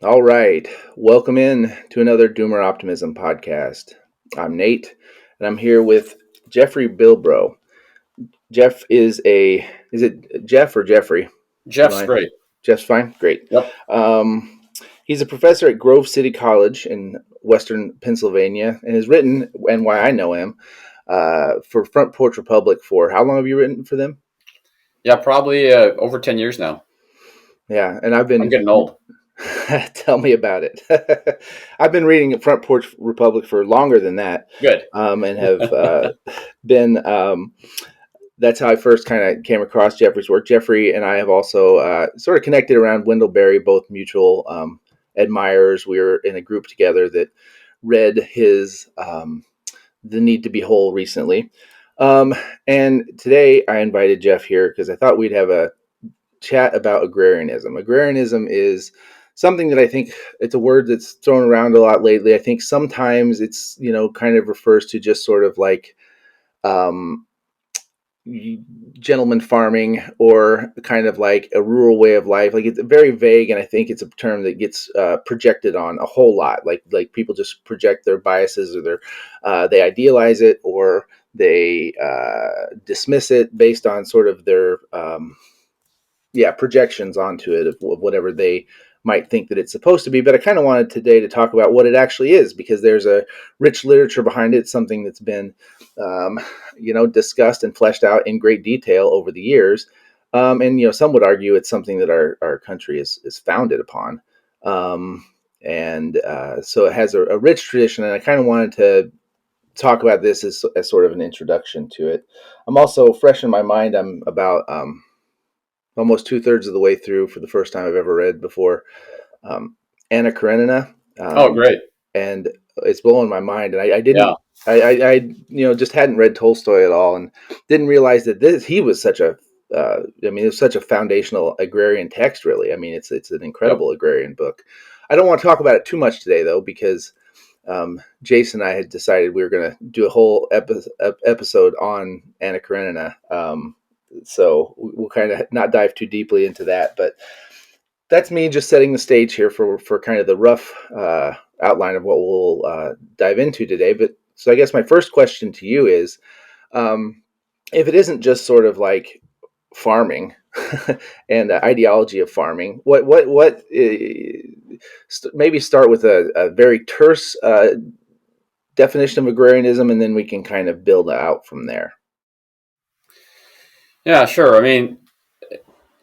All right. Welcome in to another Doomer Optimism podcast. I'm Nate, and I'm here with Jeffrey Bilbro. Jeff is it Jeff or Jeffrey? You Jeff's mind? great. Jeff's fine? Great. Yep. He's a professor at Grove City College in Western Pennsylvania and has written, and why I know him, for Front Porch Republic for, how long have you written for them? Yeah, probably over 10 years now. Yeah, and I'm getting old. Tell me about it. I've been reading Front Porch Republic for longer than that, Good. and have been. That's how I first kind of came across Jeffrey's work. Jeffrey and I have also sort of connected around Wendell, both mutual admirers. We were in a group together that read his "The Need to Be Whole" recently, and today I invited Jeff here because I thought we'd have a chat about agrarianism. Agrarianism is something that I think it's a word that's thrown around a lot lately. I think sometimes it's, kind of refers to just sort of like um, gentleman farming or kind of like a rural way of life. Like it's very vague, and I think it's a term that gets projected on a whole lot. Like people just project their biases, or they idealize it, or they dismiss it based on sort of their projections onto it of whatever they might think that it's supposed to be. But I kind of wanted today to talk about what it actually is, because there's a rich literature behind it, something that's been discussed and fleshed out in great detail over the years. And some would argue it's something that our country is founded upon. And so it has a rich tradition, and I kind of wanted to talk about this as sort of an introduction to it. I'm also fresh in my mind. I'm about almost 2/3 of the way through, for the first time I've ever read before, um, Anna Karenina, Oh, great. and it's blowing my mind. And I Yeah. didn't, I just hadn't read Tolstoy at all, and didn't realize that he was such a, it's such a foundational agrarian text. Really, I mean, it's an Yep. incredible agrarian book. I don't want to talk about it too much today, though, because Jason and I had decided we were going to do a whole episode on Anna Karenina. So we'll kind of not dive too deeply into that, but that's me just setting the stage here for kind of the rough outline of what we'll dive into today. But so I guess my first question to you is, if it isn't just sort of like farming and ideology of farming, maybe start with a very terse definition of agrarianism, and then we can kind of build out from there. Yeah, sure. I mean,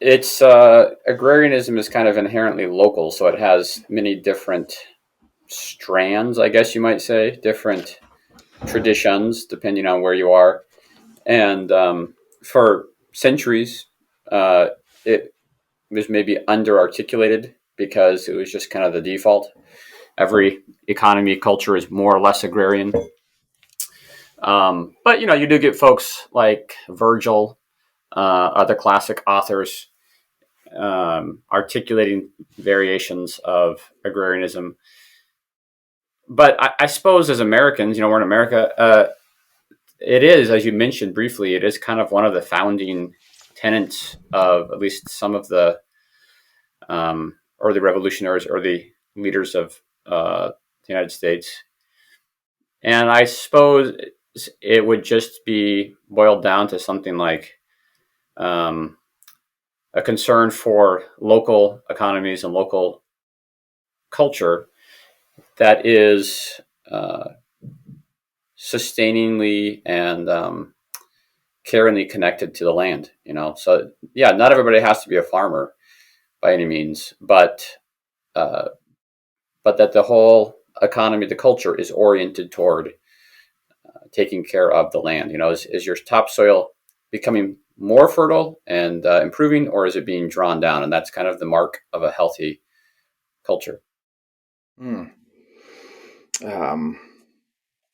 it's agrarianism is kind of inherently local, so it has many different strands, I guess you might say, different traditions depending on where you are. And for centuries, it was maybe under-articulated because it was just kind of the default. Every economy culture is more or less agrarian. But you do get folks like Virgil, other classic authors, articulating variations of agrarianism. But I suppose as Americans, we're in America. It is, as you mentioned briefly, it is kind of one of the founding tenets of at least some of the early revolutionaries, early leaders of the United States. And I suppose it would just be boiled down to something like um, a concern for local economies and local culture that is sustainingly and caringly connected to the land. So yeah, not everybody has to be a farmer by any means, uh, but that the whole economy, the culture, is oriented toward taking care of the land. Is your topsoil becoming more fertile and improving, or is it being drawn down? And that's kind of the mark of a healthy culture. Hmm. Um,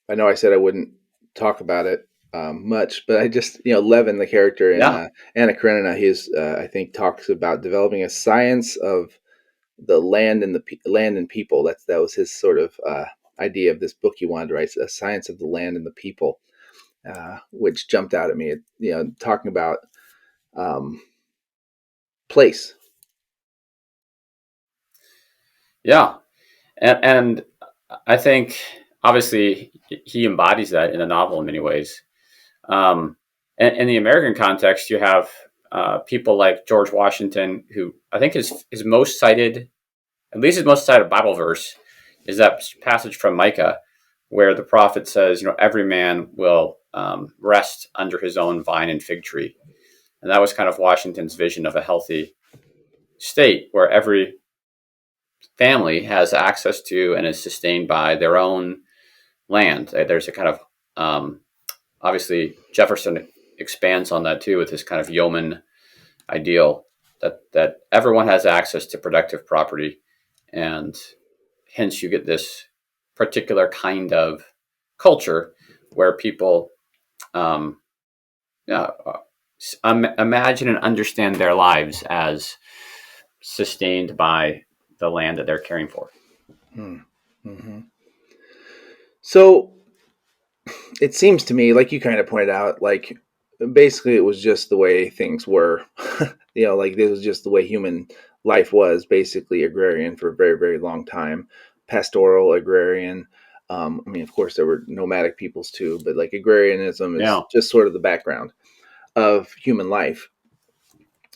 I know I said I wouldn't talk about it much, but I just, Levin, the character in Yeah. Anna Karenina, he's I think talks about developing a science of the land and land and people. That was his sort of idea of this book he wanted to write, a science of the land and the people, which jumped out at me. Talking about um, place. Yeah, and I think obviously he embodies that in the novel in many ways. And in the American context, you have people like George Washington, who I think his most cited, at least his most cited Bible verse, is that passage from Micah, where the prophet says, every man will rest under his own vine and fig tree. And that was kind of Washington's vision of a healthy state where every family has access to and is sustained by their own land. There's a kind of, obviously, Jefferson expands on that too with his kind of yeoman ideal that everyone has access to productive property, and hence you get this particular kind of culture where people um, yeah, imagine and understand their lives as sustained by the land that they're caring for. Mm-hmm. So it seems to me, like you kind of pointed out, like basically it was just the way things were. Like this was just the way human life was, basically agrarian for a very, very long time, pastoral agrarian. I mean, of course, there were nomadic peoples too, but like agrarianism is Yeah, just sort of the background of human life.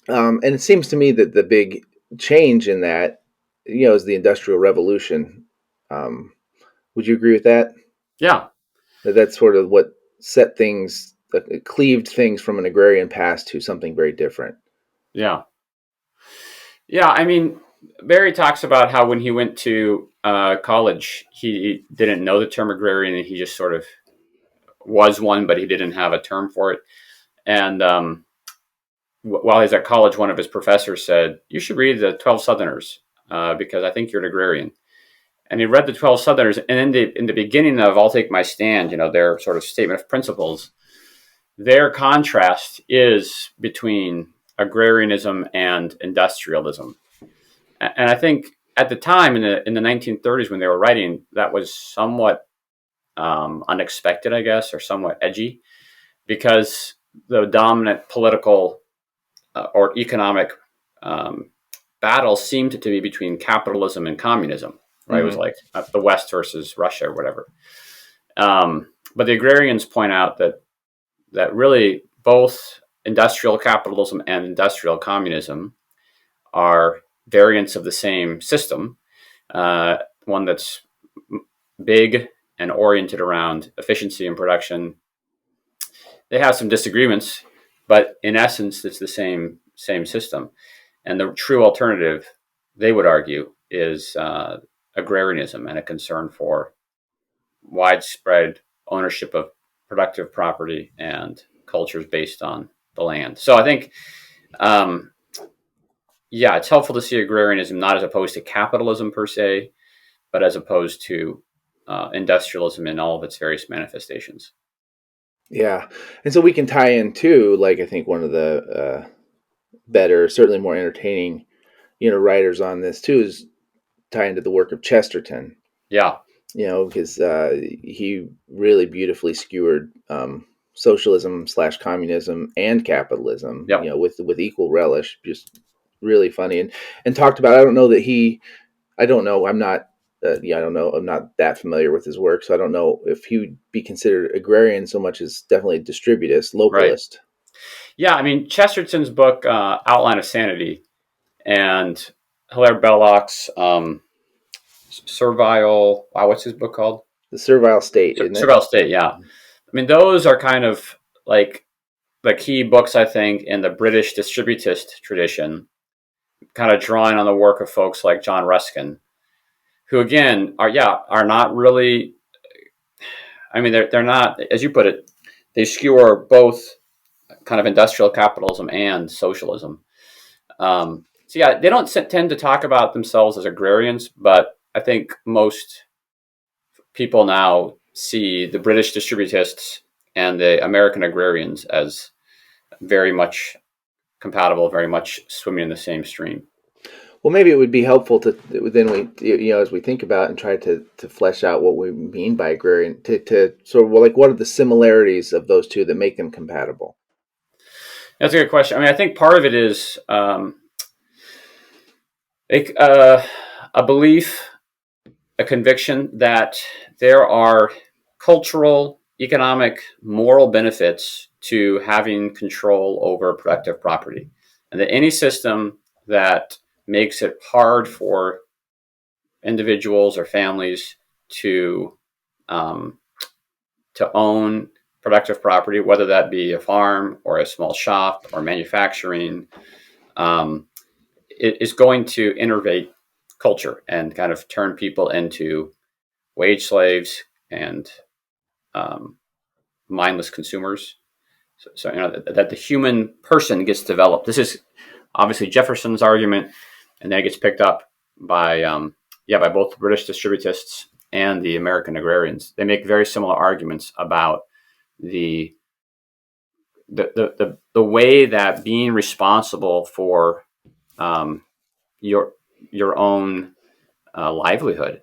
And it seems to me that the big change in that, is the Industrial Revolution. Um, would you agree with that? yeah, That's sort of what set things, cleaved things from an agrarian past to something very different. yeah, yeah. I mean, Barry talks about how when he went to college, he didn't know the term agrarian, and he just sort of was one, but he didn't have a term for it. And while he's at college, one of his professors said, "You should read the 12 Southerners because I think you're an agrarian." And he read the 12 Southerners, and in the beginning of "I'll Take My Stand," their sort of statement of principles, their contrast is between agrarianism and industrialism. And I think at the time in the 1930s when they were writing, that was somewhat unexpected, I guess, or somewhat edgy, because the dominant political or economic um, battle seemed to be between capitalism and communism. Right, it was Mm-hmm. like the West versus Russia or whatever. But the agrarians point out that really both industrial capitalism and industrial communism are variants of the same system, one that's big and oriented around efficiency and production. They have some disagreements, but in essence, it's the same system. And the true alternative, they would argue, is agrarianism and a concern for widespread ownership of productive property and cultures based on the land. So I think, um, yeah, it's helpful to see agrarianism not as opposed to capitalism per se, but as opposed to industrialism in all of its various manifestations. Yeah, and so we can tie in too. Like I think one of the better, certainly more entertaining, writers on this too is tie into the work of Chesterton. Yeah, Because he really beautifully skewered socialism slash communism and capitalism, yep, with equal relish. Just really funny, and talked about. I don't know that he. I don't know. I'm not. I don't know. I'm not that familiar with his work, so I don't know if he would be considered agrarian so much as definitely distributist, right. localist. Yeah, I mean, Chesterton's book, Outline of Sanity, and Hilaire Belloc's Servile, wow, what's his book called? The servile state, isn't it? Servile State, yeah. I mean, those are kind of like the key books, I think, in the British distributist tradition, kind of drawing on the work of folks like John Ruskin, who again are not really. I mean, they're not, as you put it, they skewer both kind of industrial capitalism and socialism. So yeah, they don't tend to talk about themselves as agrarians, but I think most people now see the British distributists and the American agrarians as very much compatible, very much swimming in the same stream. Well, maybe it would be helpful to then as we think about and try to flesh out what we mean by agrarian, to sort of, well, like what are the similarities of those two that make them compatible? That's a good question. I mean, I think part of it is it, a belief, a conviction that there are cultural, economic, moral benefits to having control over productive property. And that any system that makes it hard for individuals or families to um, to own productive property, whether that be a farm or a small shop or manufacturing, um, it is going to innervate culture and kind of turn people into wage slaves and um, mindless consumers. So that the human person gets developed. This is obviously Jefferson's argument, and then it gets picked up by by both the British distributists and the American agrarians. They make very similar arguments about the the way that being responsible for um, your your own livelihood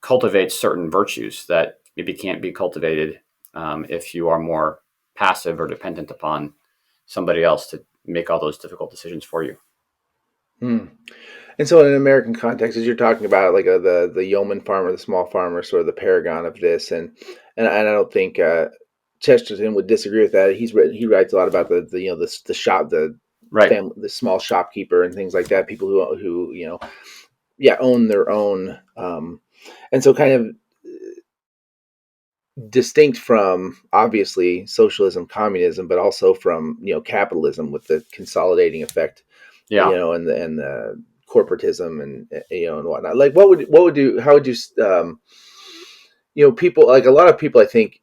cultivates certain virtues that maybe can't be cultivated if you are more passive or dependent upon somebody else to make all those difficult decisions for you. Hmm. And so, in an American context, as you're talking about, like the yeoman farmer, the small farmer, sort of the paragon of this, and I don't think Chesterton would disagree with that. He writes a lot about the the shop, Right. the small shopkeeper and things like that. People who own their own, and so kind of distinct from obviously socialism, communism, but also from capitalism with the consolidating effect, Yeah. and the corporatism and and whatnot. Like what would you how would you people, like a lot of people I think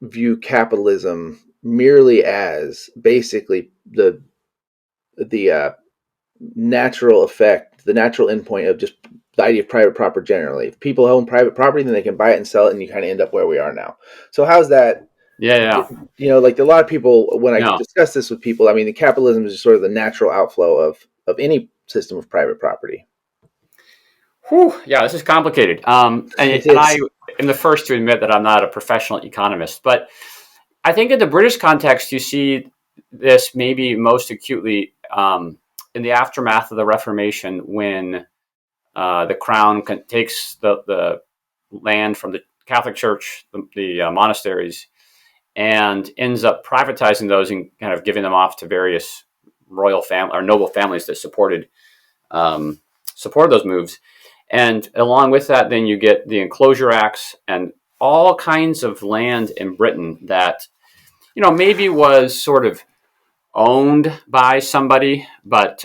view capitalism merely as basically the natural effect, the natural endpoint of just the idea of private property generally. If people own private property, then they can buy it and sell it, and you kind of end up where we are now. So how's that? Yeah. Yeah. Like a lot of people, when I No. discuss this with people, I mean, the capitalism is just sort of the natural outflow of any system of private property. Whew, yeah, this is complicated. It And I is. am the first to admit that I'm not a professional economist, but I think in the British context, you see this maybe most acutely in the aftermath of the Reformation when the crown takes the land from the Catholic Church, the monasteries, and ends up privatizing those and kind of giving them off to various royal or noble families that um, supported those moves. And along with that, then you get the Enclosure Acts and all kinds of land in Britain that maybe was sort of owned by somebody, but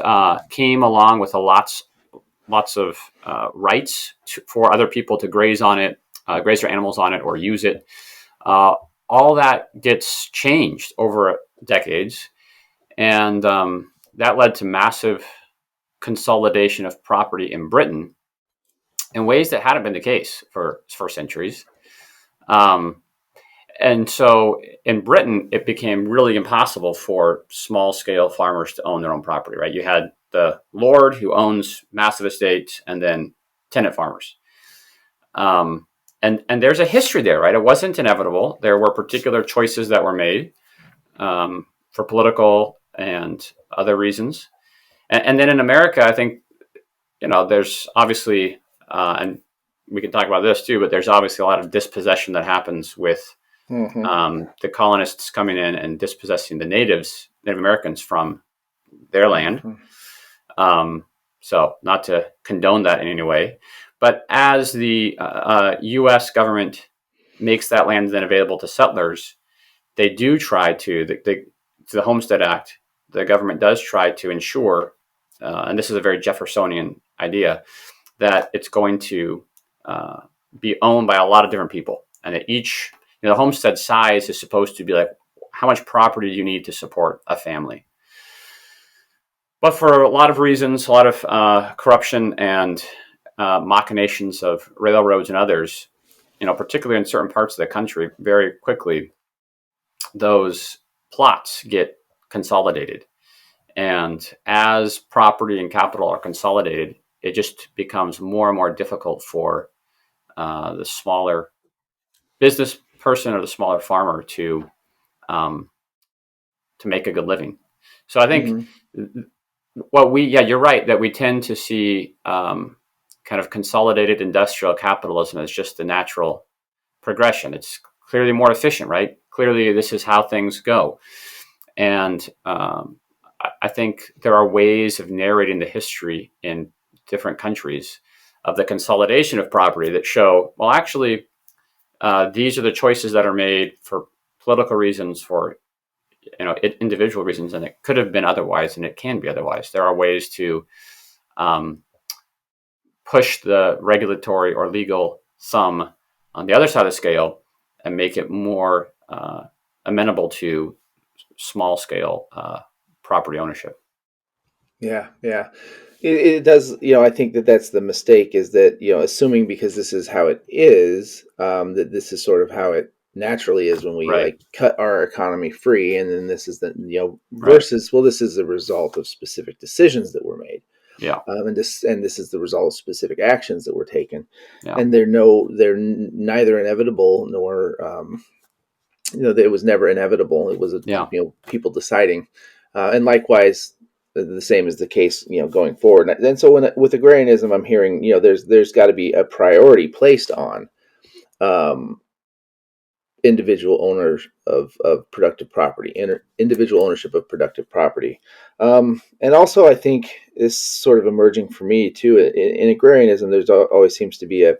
came along with lots of rights for other people to graze on it, graze their animals on it, or use it. Uh, all that gets changed over decades, and that led to massive consolidation of property in Britain in ways that hadn't been the case for centuries. Um, and so in Britain, it became really impossible for small scale farmers to own their own property, right? You had the lord who owns massive estates and then tenant farmers. Um, and there's a history there, right? It wasn't inevitable. There were particular choices that were made for political and other reasons. And then in America, I think, there's obviously, and we can talk about this too, but there's obviously a lot of dispossession that happens with Mm-hmm. the colonists coming in and dispossessing the Native Americans from their land. Mm-hmm. So, not to condone that in any way, but as the U.S. government makes that land then available to settlers, they do try to the Homestead Act. The government does try to ensure, and this is a very Jeffersonian idea, that it's going to uh, be owned by a lot of different people, and that each the homestead size is supposed to be like how much property do you need to support a family. But for a lot of reasons, a lot of corruption and machinations of railroads and others, particularly in certain parts of the country, very quickly those plots get consolidated. And as property and capital are consolidated, it just becomes more and more difficult for the smaller business person or the smaller farmer um, to make a good living. So I think Mm-hmm. well, yeah, you're right that we tend to see kind of consolidated industrial capitalism as just the natural progression. It's clearly more efficient, right? Clearly, this is how things go. And I think there are ways of narrating the history in different countries of the consolidation of property that show, well, actually, these are the choices that are made for political reasons, for individual reasons, and it could have been otherwise, and it can be otherwise. There are ways to um, push the regulatory or legal thumb on the other side of the scale and make it more amenable to small scale property ownership. Yeah, yeah. It does, I think that that's the mistake, is that, assuming because this is how it is, that this is sort of how it naturally is when we Right. like cut our economy free. And then this is the, Right. versus, well, this is the result of specific decisions that were made. Yeah. And this is the result of specific actions that were taken. Yeah. And they're neither inevitable nor, it was never inevitable. It was Yeah. people deciding, and likewise, the same is the case going forward. And so with agrarianism, I'm hearing there's got to be a priority placed on um, individual owners of productive property, individual ownership of productive property, and also I think is sort of emerging for me too in agrarianism. There's always seems to be a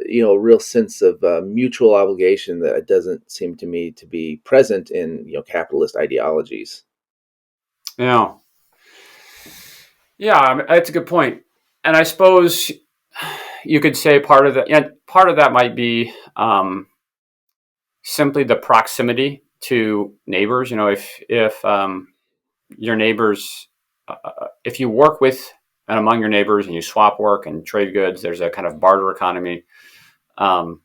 real sense of mutual obligation that doesn't seem to me to be present in capitalist ideologies. Yeah. Yeah. I mean, that's a good point. And I suppose you could say part of that, yeah, part of that might be simply the proximity to neighbors. If your neighbors, if you work with and among your neighbors and you swap work and trade goods, there's a kind of barter economy. Um,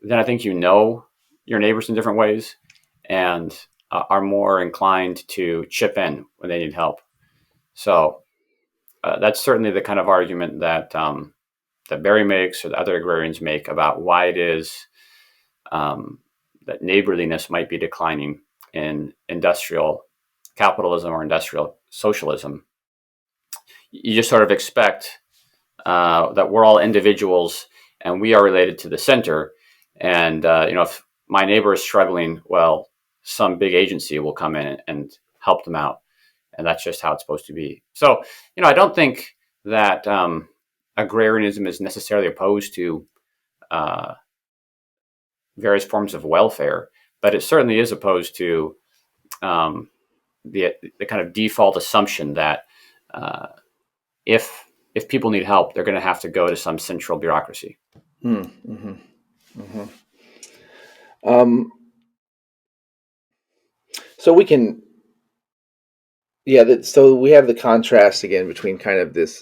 then I think your neighbors in different ways and are more inclined to chip in when they need help. So that's certainly the kind of argument that Barry makes or the other agrarians make about why it is um, that neighborliness might be declining in industrial capitalism or industrial socialism. You just sort of expect that we're all individuals and we are related to the center. And if my neighbor is struggling, well, some big agency will come in and help them out, and that's just how it's supposed to be. So, I don't think that agrarianism is necessarily opposed to uh, various forms of welfare, but it certainly is opposed to um, the kind of default assumption that uh, if if people need help, they're going to have to go to some central bureaucracy. Mm-hmm. Mm-hmm. Um, so we can, yeah. So we have the contrast again between kind of this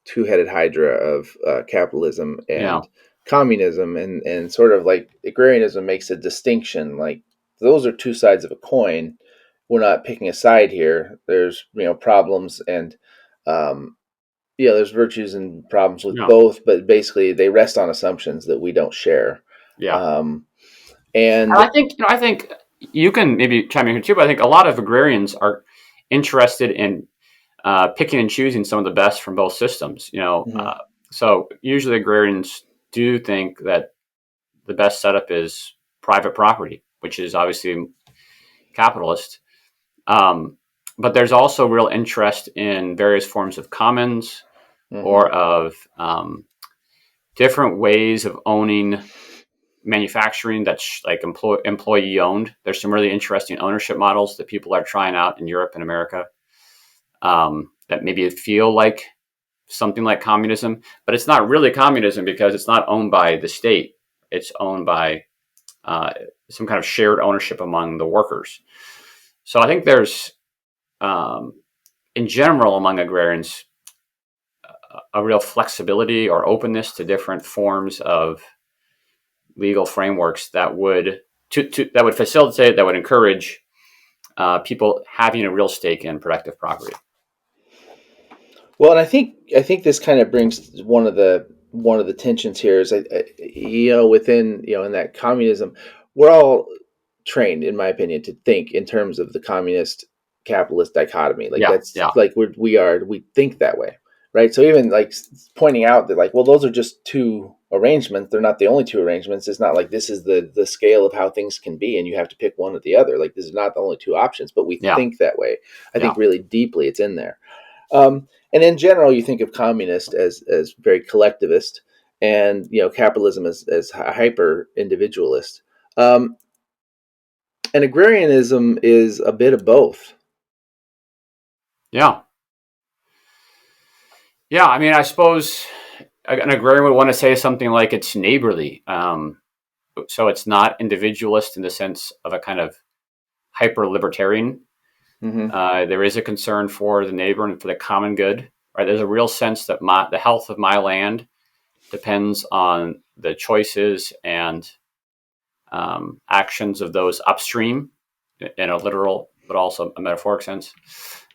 two-headed hydra of capitalism Yeah, and communism, and sort of like agrarianism makes a distinction. Like those are two sides of a coin. We're not picking a side here. There's problems and um, there's virtues and problems with yeah, both, but basically they rest on assumptions that we don't share. yeah. Um, And and I think you can maybe chime in here too, but I think a lot of agrarians are interested in picking and choosing some of the best from both systems. mhm, So usually agrarians do think that the best setup is private property, which is obviously capitalist. Um, but there's also real interest in various forms of commons mhm, or of different ways of owning manufacturing that's like employee owned. There's some really interesting ownership models that people are trying out in Europe and America that maybe feel like something like communism, but it's not really communism because it's not owned by the state. It's owned by uh, some kind of shared ownership among the workers. So I think there's, um, in general, among agrarians, a real flexibility or openness to different forms of legal frameworks that would that would facilitate, that would encourage people having a real stake in productive property. well, and I think this kind of brings one of the tensions here is within in that communism, we're all trained, in my opinion, to think in terms of the communist capitalist dichotomy. Like Yeah, that's yeah, like we think that way, right? So even like pointing out that like, well, those are just two arrangements. They're not the only two arrangements. It's not like this is the scale of how things can be, and you have to pick one or the other. Like this is not the only two options, but we yeah, think that way. I yeah, think really deeply it's in there. And in general, you think of communist as very collectivist, and capitalism as hyper individualist. Um, and agrarianism is a bit of both. yeah, yeah. I mean, I suppose an agrarian would want to say something like it's neighborly. So it's not individualist in the sense of a kind of hyper libertarian. Hmm. There is a concern for the neighbor and for the common good. Right? There's a real sense that the health of my land depends on the choices and actions of those upstream, in a literal but also a metaphoric sense.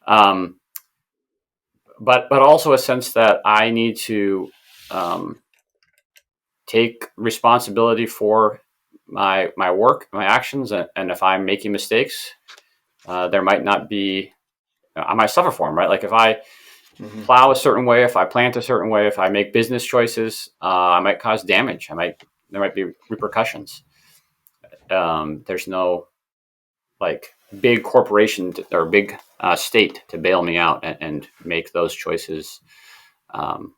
Um, but also a sense that I need to um, take responsibility for my work, my actions, and if I'm making mistakes, there might not be. I might suffer for them, right? Like if I Hmm. plow a certain way, if I plant a certain way, if I make business choices, I might cause damage. There might be repercussions. There's no like big corporation or big state to bail me out and make those choices um,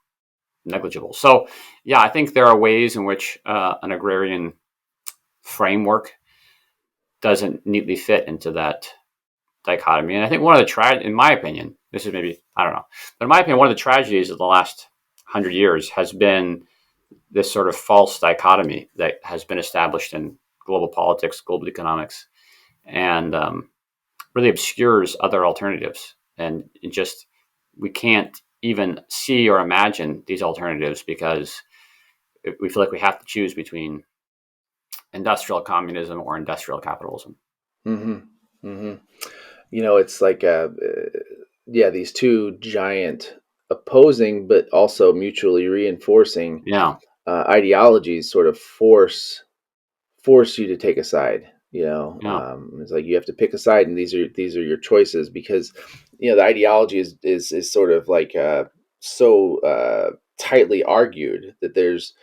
negligible. So, yeah, I think there are ways in which an agrarian framework doesn't neatly fit into that dichotomy. And I think one of the in my opinion, this is maybe I don't know, but in my opinion, one of the tragedies of the last 100 years has been this sort of false dichotomy that has been established in global politics, global economics, and really obscures other alternatives. And it just we can't even see or imagine these alternatives because we feel like we have to choose between industrial communism or industrial capitalism. Hmm. Hmm. It's like yeah, these two giant opposing but also mutually reinforcing Yeah, ideologies sort of force you to take a side. yeah, It's like you have to pick a side, and these are your choices, because the ideology is sort of like so tightly argued that there's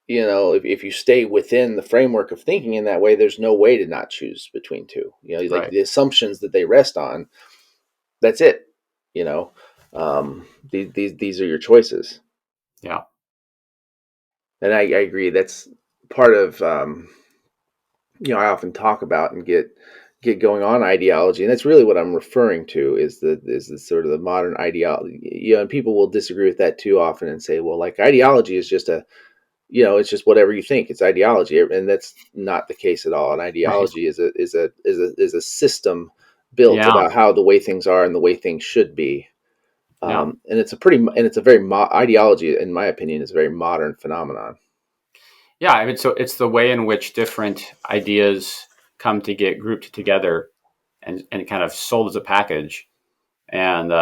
if you stay within the framework of thinking in that way, there's no way to not choose between two. Like right. the assumptions that they rest on, that's it. you know these are your choices. Yeah, And I agree, that's part of I often talk about and get going on ideology, and that's really what I'm referring to is the sort of the modern ideology. And people will disagree with that too often and say, well, like, ideology is just it's just whatever you think, it's ideology, and that's not the case at all. An right. ideology is a system built Yeah, about how the way things are and the way things should be. yeah, And it's a very ideology, in my opinion, is a very modern phenomenon. yeah. I mean, so it's the way in which different ideas come to get grouped together and kind of sold as a package, and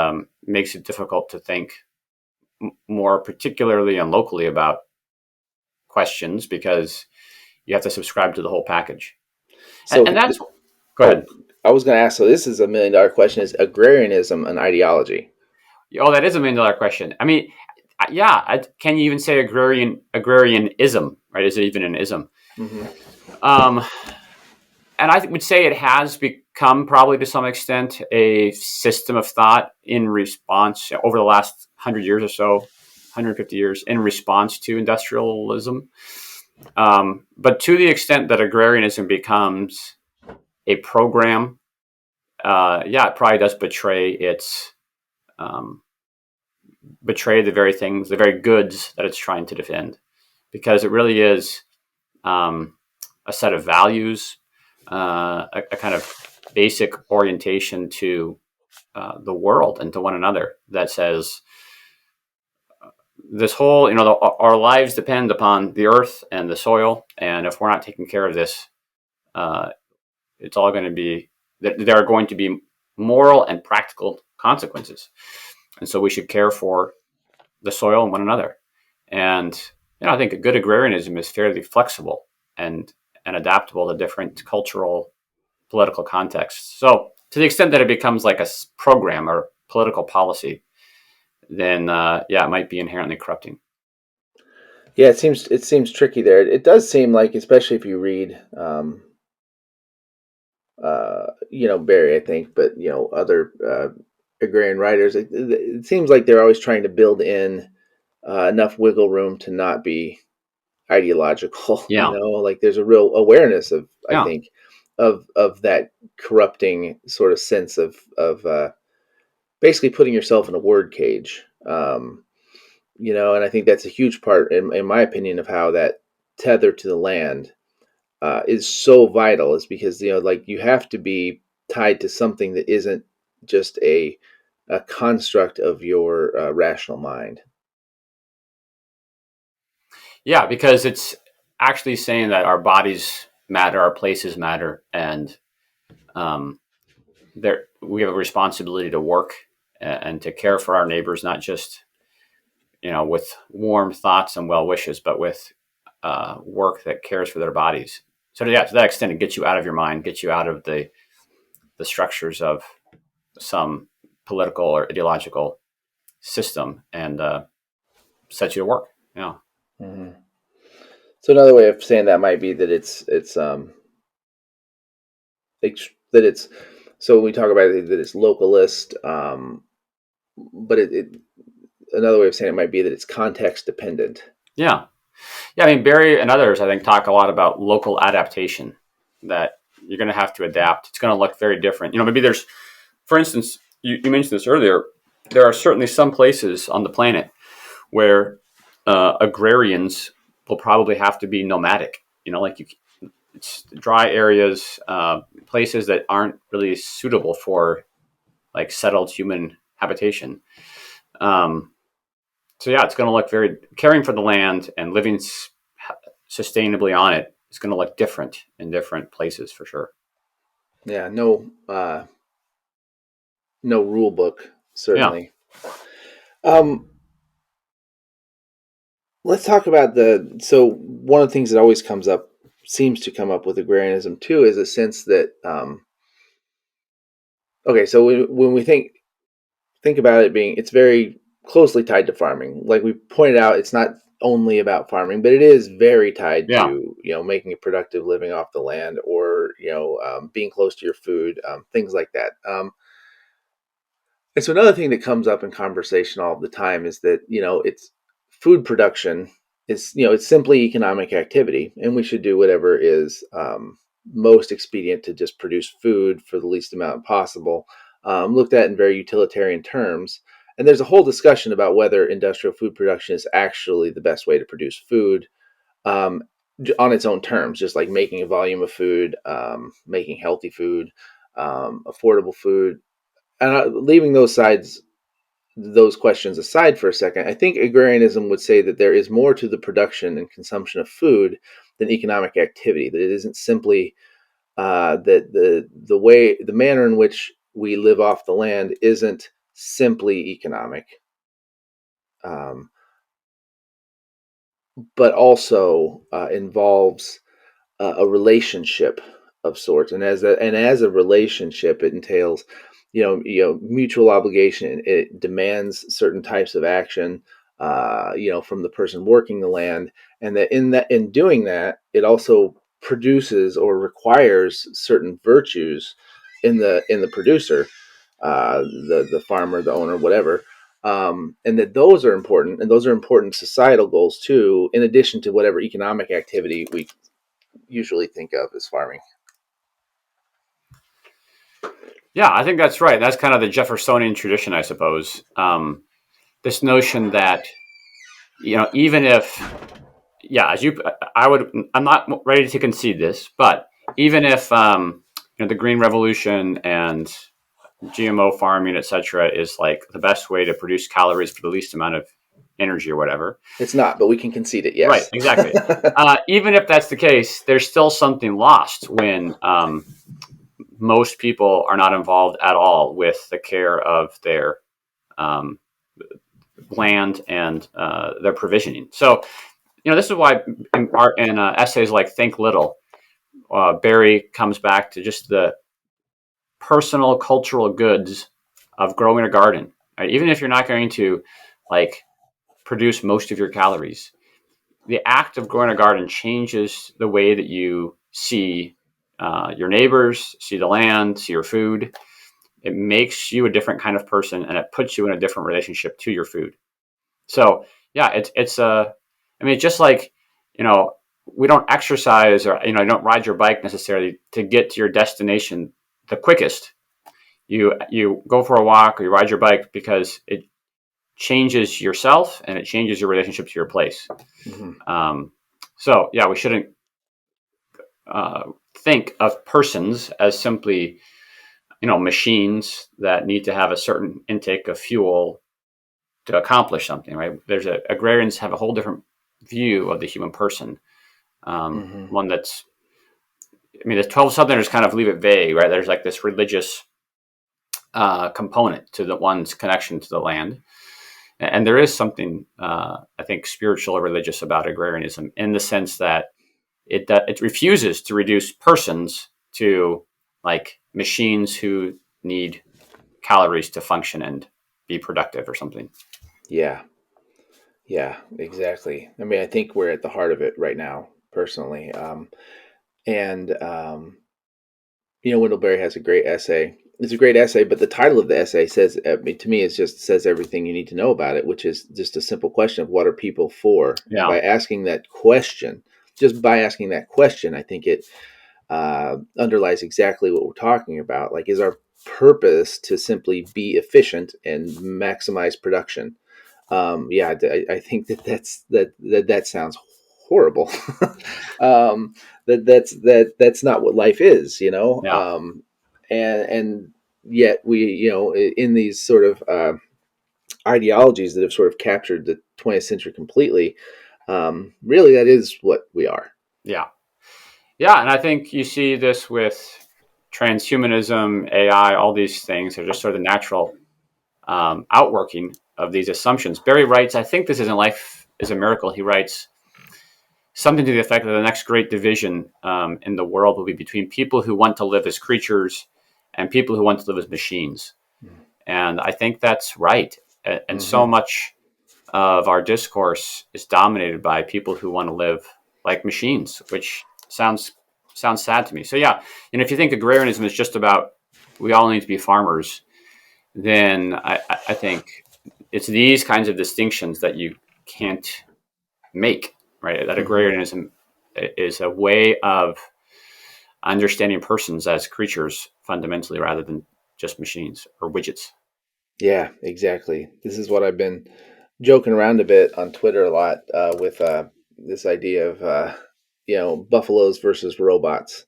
makes it difficult to think more particularly and locally about questions because you have to subscribe to the whole package. So, And that's go oh, ahead. I was going to ask. So, this is $1 million question: is agrarianism an ideology? Oh, that is $1 million question. I mean, yeah. Can you even say agrarianism? Right? Is it even an ism? Hmm. Um, and I would say it has become probably to some extent a system of thought in response over the last 100 years or so, 150 years in response to industrialism. But to the extent that agrarianism becomes a program, yeah, it probably does um, betray the very things, the very goods that it's trying to defend, because it really is um, a set of values, a kind of basic orientation to the world and to one another that says this whole, our lives depend upon the earth and the soil, and if we're not taking care of this, uh, it's all going to be there are going to be moral and practical consequences, and so we should care for the soil and one another. And I think a good agrarianism is fairly flexible and adaptable to different cultural political contexts. So to the extent that it becomes like a program or political policy, then yeah, it might be inherently corrupting. Yeah, it seems tricky there. It does seem like, especially if you read, Barry, I think, but other agrarian writers, it seems like they're always trying to build in enough wiggle room to not be ideological. Yeah, Like there's a real awareness of, I yeah, think, of that corrupting sort of sense of basically putting yourself in a word cage. And I think that's a huge part, in my opinion, of how that tether to the land is so vital, is because like you have to be tied to something that isn't just a construct of your rational mind. yeah, because it's actually saying that our bodies matter, our places matter, and um, there we have a responsibility to work and to care for our neighbors, not just with warm thoughts and well wishes, but with work that cares for their bodies. So yeah, to that extent, it gets you out of your mind, gets you out of the structures of some political or ideological system, and sets you to work. Yeah, Hmm. So another way of saying that might be that that it's so when we talk about it, that it's localist, but another way of saying it might be that it's context dependent. yeah, yeah. I mean, Barry and others, I think, talk a lot about local adaptation. That you're going to have to adapt. It's going to look very different. Maybe there's, for instance, you mentioned this earlier. There are certainly some places on the planet where agrarians will probably have to be nomadic. Like it's dry areas, places that aren't really suitable for like settled human habitation. Um, so yeah, it's going to look very caring for the land and living sustainably on it. It's going to look different in different places for sure. Yeah, no rule book, Yeah, certainly. Um, let's talk about so one of the things that always seems to come up with agrarianism too, is a sense that, okay, so when we think about it being, it's very closely tied to farming. Like we pointed out, it's not only about farming, but it is very tied yeah, to making a productive living off the land, or being close to your food, things like that. And so another thing that comes up in conversation all the time is that it's food production is it's simply economic activity, and we should do whatever is most expedient to just produce food for the least amount possible, looked at in very utilitarian terms. And there's a whole discussion about whether industrial food production is actually the best way to produce food, um, on its own terms, just like making a volume of food, making healthy food, affordable food. And leaving those questions aside for a second, I think agrarianism would say that there is more to the production and consumption of food than economic activity. That it isn't simply that the manner in which we live off the land isn't simply economic, um, but also involves a relationship of sorts, and as a relationship, it entails, mutual obligation. It demands certain types of action, from the person working the land, and that in doing that, it also produces or requires certain virtues in the producer, the farmer, the owner, whatever. And that those are important, and those are important societal goals too, in addition to whatever economic activity we usually think of as farming. yeah. I think that's right. That's kind of the Jeffersonian tradition, I suppose. This notion that even if yeah, I'm not ready to concede this, but even if the Green Revolution and GMO farming, etc., is like the best way to produce calories for the least amount of energy or whatever. It's not, but we can concede it. Right, Yes. exactly. Even if that's the case, there's still something lost when most people are not involved at all with the care of their um, land and their provisioning. So, this is why in essays like Think Little, Barry comes back to just the personal cultural goods of growing a garden. Right? Even if you're not going to like produce most of your calories, the act of growing a garden changes the way that you see your neighbors, see the land, see your food. It makes you a different kind of person, and it puts you in a different relationship to your food. So yeah, it's I mean, just like, you know, we don't exercise, or you don't ride your bike necessarily to get to your destination the quickest. You go for a walk or you ride your bike because it changes yourself and it changes your relationship to your place. Mm-hmm. Um, so yeah, we shouldn't uh, think of persons as simply, machines that need to have a certain intake of fuel to accomplish something, right? Agrarians have a whole different view of the human person. Mm-hmm. One that's, I mean, the 12 Southerners kind of leave it vague, right? There's like this religious component to the one's connection to the land. And there is something, I think, spiritual or religious about agrarianism, in the sense that it refuses to reduce persons to like machines who need calories to function and be productive or something. Yeah. Yeah, exactly. I mean, I think we're at the heart of it right now, personally. And Wendell Berry has a great essay. It's a great essay, but the title of the essay says, I mean, to me, it just says everything you need to know about it, which is just a simple question of what are people for? And Yeah, by asking that question, just by asking that question, I think it underlies exactly what we're talking about. Like, is our purpose to simply be efficient and maximize production? Yeah, I think that sounds horrible. um, that's not what life is, yeah, and yet we, in these sort of ideologies that have sort of captured the 20th century completely. Really, that is what we are. yeah. Yeah, and I think you see this with transhumanism, AI, all these things are just sort of the natural outworking of these assumptions. Barry writes, I think this is in Life is a Miracle. He writes something to the effect that the next great division in the world will be between people who want to live as creatures and people who want to live as machines. And I think that's right. And so Mm-hmm. much of our discourse is dominated by people who want to live like machines, which sounds sad to me. So yeah, and if you think agrarianism is just about we all need to be farmers, then I think it's these kinds of distinctions that you can't make, right? That Mm-hmm. agrarianism is a way of understanding persons as creatures fundamentally rather than just machines or widgets. Yeah, exactly. This is what I've been joking around a bit on Twitter a lot with this idea of buffaloes versus robots.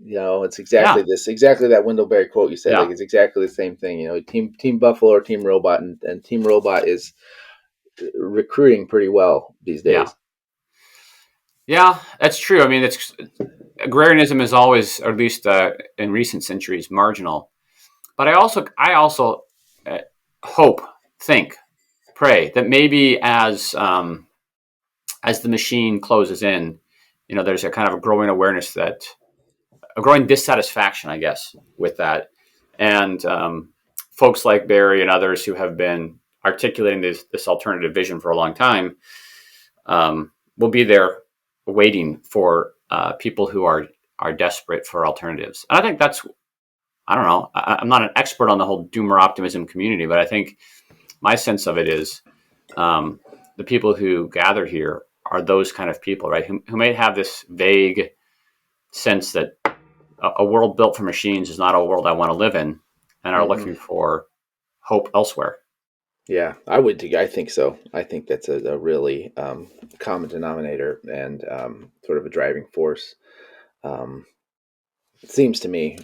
It's Yeah, exactly that Wendell Berry quote you said. yeah, Like, it's exactly the same thing. Team Buffalo or Team Robot, and Team Robot is recruiting pretty well these yeah, days. yeah. That's true. I mean, it's agrarianism is always, or at least in recent centuries, marginal. But I also uh, hope, think, pray that maybe as the machine closes in, there's a kind of a growing awareness that a growing dissatisfaction, I guess, with that, and folks like Barry and others who have been articulating this alternative vision for a long time will be there waiting for people who are desperate for alternatives. And I think that's, I don't know, I'm not an expert on the whole doomer optimism community, but I think my sense of it is um, the people who gather here are those kind of people, right? Who may have this vague sense that a world built for machines is not a world I want to live in, and are Hmm. looking for hope elsewhere. Yeah, I think so. I think that's a really common denominator and sort of a driving force. Um, it seems to me.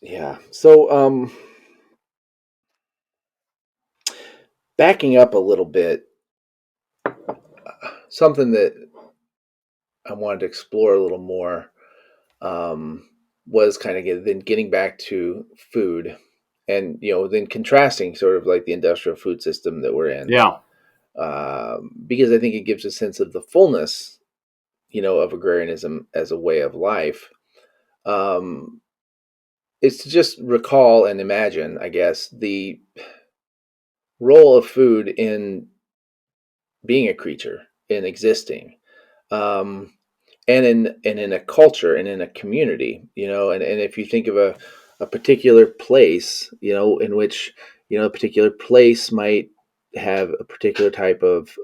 Yeah. So, backing up a little bit, something that I wanted to explore a little more um, was kind of then getting back to food, and then contrasting sort of like the industrial food system that we're in, Yeah, because I think it gives a sense of the fullness, of agrarianism as a way of life. um, is to just recall and imagine, I guess, the role of food in being a creature, in existing, um, and in a culture and in a community, and if you think of a particular place, in which a particular place might have a particular type of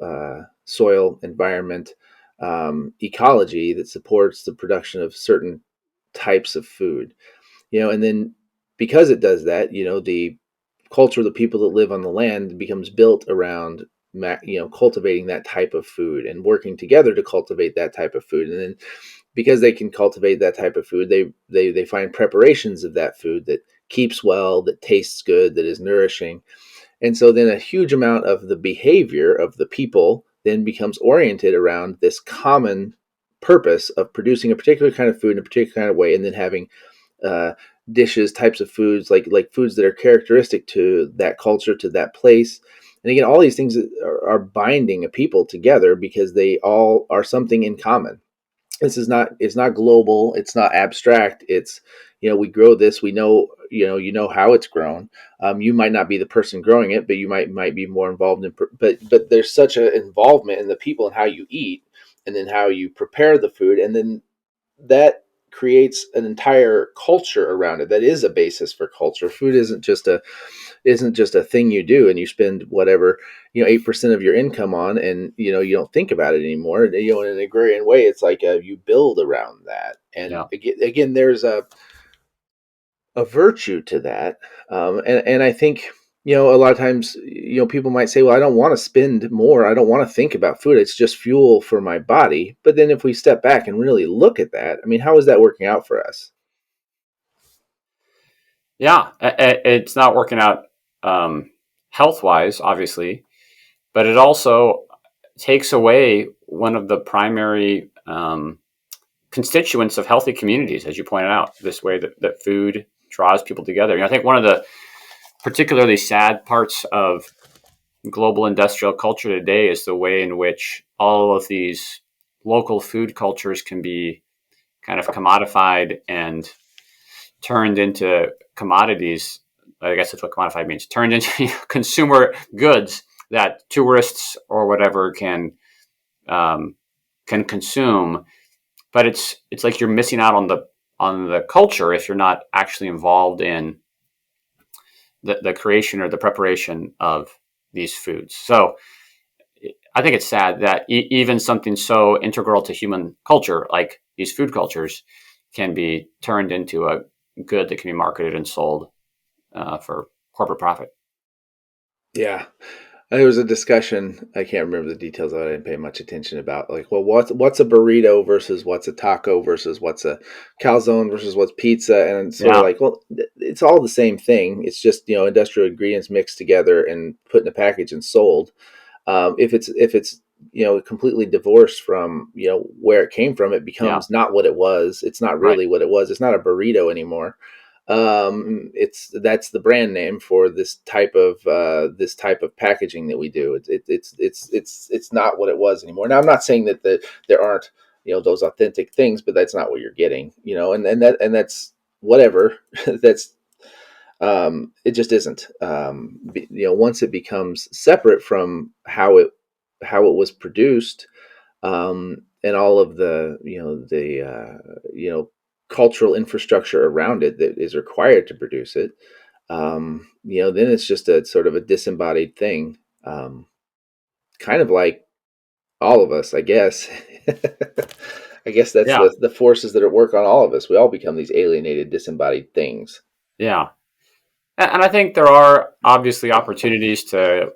soil environment, ecology that supports the production of certain types of food, and then because it does that, the culture of the people that live on the land becomes built around cultivating that type of food and working together to cultivate that type of food. And then because they can cultivate that type of food, they find preparations of that food that keeps well, that tastes good, that is nourishing. And so then a huge amount of the behavior of the people then becomes oriented around this common purpose of producing a particular kind of food in a particular kind of way, and then having uh, dishes, types of foods, like foods that are characteristic to that culture, to that place. And again, all these things are binding a people together because they all are something in common. It's not global, it's not abstract. It's, we grow this, we know, how it's grown. You might not be the person growing it, but you might be more involved in, but there's such an involvement in the people and how you eat, and then how you prepare the food, and then that creates an entire culture around it that is a basis for culture. Food isn't just a thing you do and you spend whatever 8% of your income on, and you don't think about it anymore. In an agrarian way, it's like you build around that, and Yeah. again there's a virtue to that. And I think a lot of times people might say, well, I don't want to spend more, I don't want to think about food, it's just fuel for my body. But then if we step back and really look at that, I mean, how is that working out for us? Yeah. It's not working out health wise, obviously, but it also takes away one of the primary constituents of healthy communities, as you pointed out, this way that food draws people together. I think one of the particularly sad parts of global industrial culture today is the way in which all of these local food cultures can be kind of commodified and turned into commodities. I guess that's what commodified means. Turned into consumer goods that tourists or whatever um, can consume. But it's like you're missing out on the culture if you're not actually involved in the creation or the preparation of these foods. So I think it's sad that even something so integral to human culture, like these food cultures, can be turned into a good that can be marketed and sold for corporate profit. Yeah. There was a discussion. I can't remember the details of it. I didn't pay much attention about, like, well, what's a burrito versus what's a taco versus what's a calzone versus what's pizza, and it's sort of Yeah, like, well, it's all the same thing. It's just industrial ingredients mixed together and put in a package and sold. If it's completely divorced from where it came from, it yeah, becomes not what it was. It's not right. really what it was. It's not a burrito anymore. That's the brand name for this type of packaging that we do. It's not what it was anymore. Now, I'm not saying that there aren't those authentic things, but that's not what you're getting. And that's whatever. That's it just isn't. Once it becomes separate from how it was produced, and all of the cultural infrastructure around it that is required to produce it, then it's just a sort of a disembodied thing, kind of like all of us, I guess. I guess that's Yeah, the forces that are at work on all of us. We all become these alienated, disembodied things. yeah. And I think there are obviously opportunities to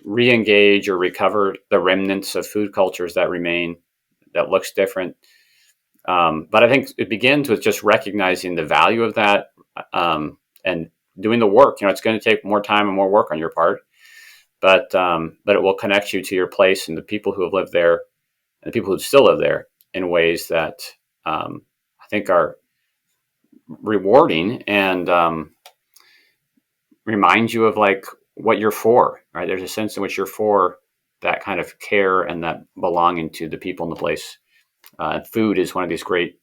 re-engage or recover the remnants of food cultures that remain that looks different. But I think it begins with just recognizing the value of that and doing the work. It's going to take more time and more work on your part, but it will connect you to your place and the people who have lived there and the people who still live there in ways that I think are rewarding and remind you of like what you're for. Right? There's a sense in which you're for that kind of care and that belonging to the people in the place. Food is one of these great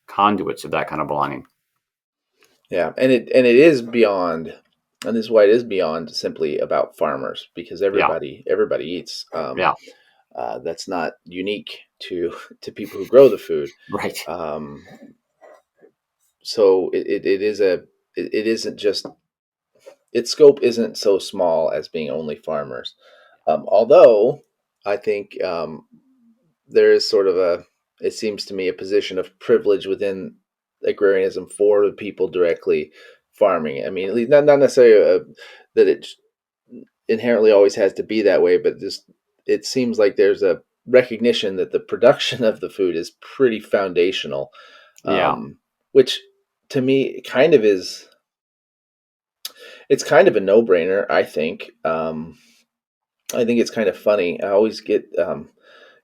conduits of that kind of belonging. Yeah, and it is beyond, and this is why it is beyond simply about farmers, because Yeah, everybody eats. yeah, That's not unique to to people who grow the food. right. Um, so it is it isn't just, its scope isn't so small as being only farmers. Although I think there is sort of a, it seems to me, a position of privilege within agrarianism for the people directly farming. I mean, at least not necessarily that it inherently always has to be that way, but just it seems like there's a recognition that the production of the food is pretty foundational, Yeah, which to me kind of is, it's kind of a no-brainer, I think. I think it's kind of funny. I always get,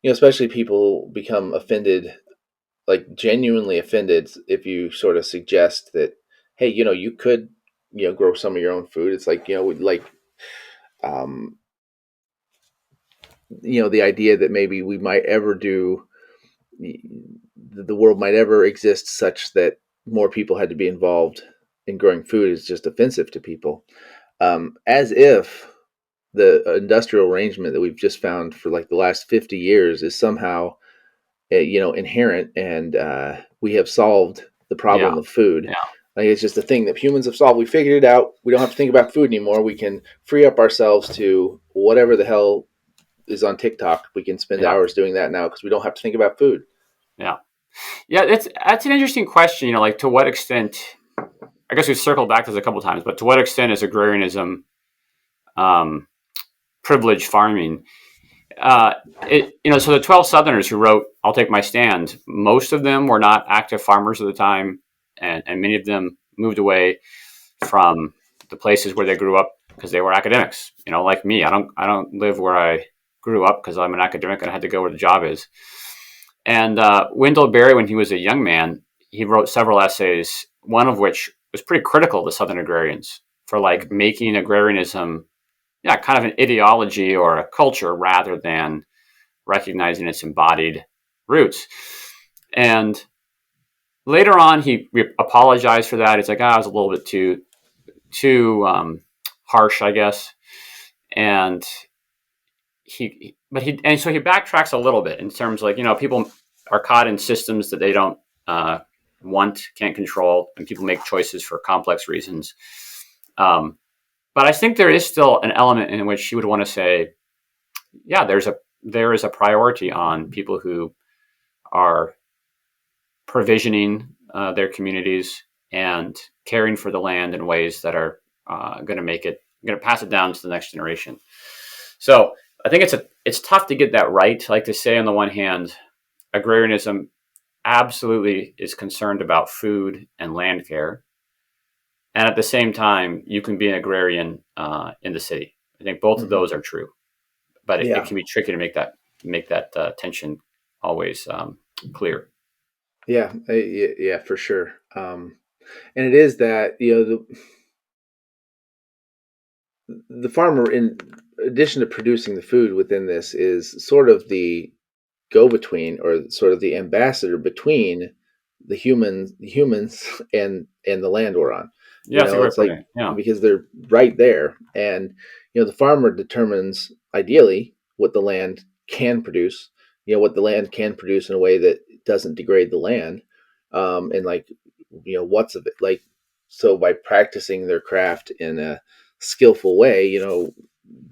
especially people become offended, like genuinely offended, if you sort of suggest that, hey, you could, grow some of your own food. It's like, like, um, the idea that maybe we might ever do, the world might ever exist such that more people had to be involved in growing food is just offensive to people. As if the industrial arrangement that we've just found for like the last 50 years is somehow, inherent, and we have solved the yeah, problem of food. yeah, Like, it's just a thing that humans have solved. We figured it out. We don't have to think about food anymore. We can free up ourselves to whatever the hell is on TikTok. We can spend yeah, hours doing that now because we don't have to think about food. yeah, yeah. That's an interesting question. Like to what extent? I guess we've circled back to this a couple of times, but to what extent is agrarianism um, privileged farming? Uh, so the 12 Southerners who wrote "I'll Take My Stand," most of them were not active farmers at the time, and many of them moved away from the places where they grew up because they were academics. Like me, I don't live where I grew up because I'm an academic and I had to go where the job is. And Wendell Berry, when he was a young man, he wrote several essays, one of which was pretty critical of the Southern agrarians for like making agrarianism, yeah, kind of an ideology or a culture rather than recognizing its embodied roots. And later on, he apologized for that. It's like, I was a little bit too harsh, I guess. And so he backtracks a little bit in terms of, like, people are caught in systems that they don't uh, want, can't control, and people make choices for complex reasons. Um, but I think there is still an element in which you would want to say, yeah, there is a priority on people who are provisioning their communities and caring for the land in ways that are going to pass it down to the next generation. So I think it's tough to get that right. Like, to say on the one hand, agrarianism absolutely is concerned about food and land care, and at the same time, you can be an agrarian in the city. I think both of Mm-hmm. those are true, but it Yeah, can be tricky to make that tension always clear. yeah, yeah, for sure. And it is that, the farmer, in addition to producing the food within this, is sort of the go between, or sort of the ambassador between the humans and the land we're on. Yeah, that's a great It's like, point. Yeah, because they're right there, and the farmer determines ideally what the land can produce. What the land can produce in a way that doesn't degrade the land, and like, what's of it, like, so by practicing their craft in a skillful way,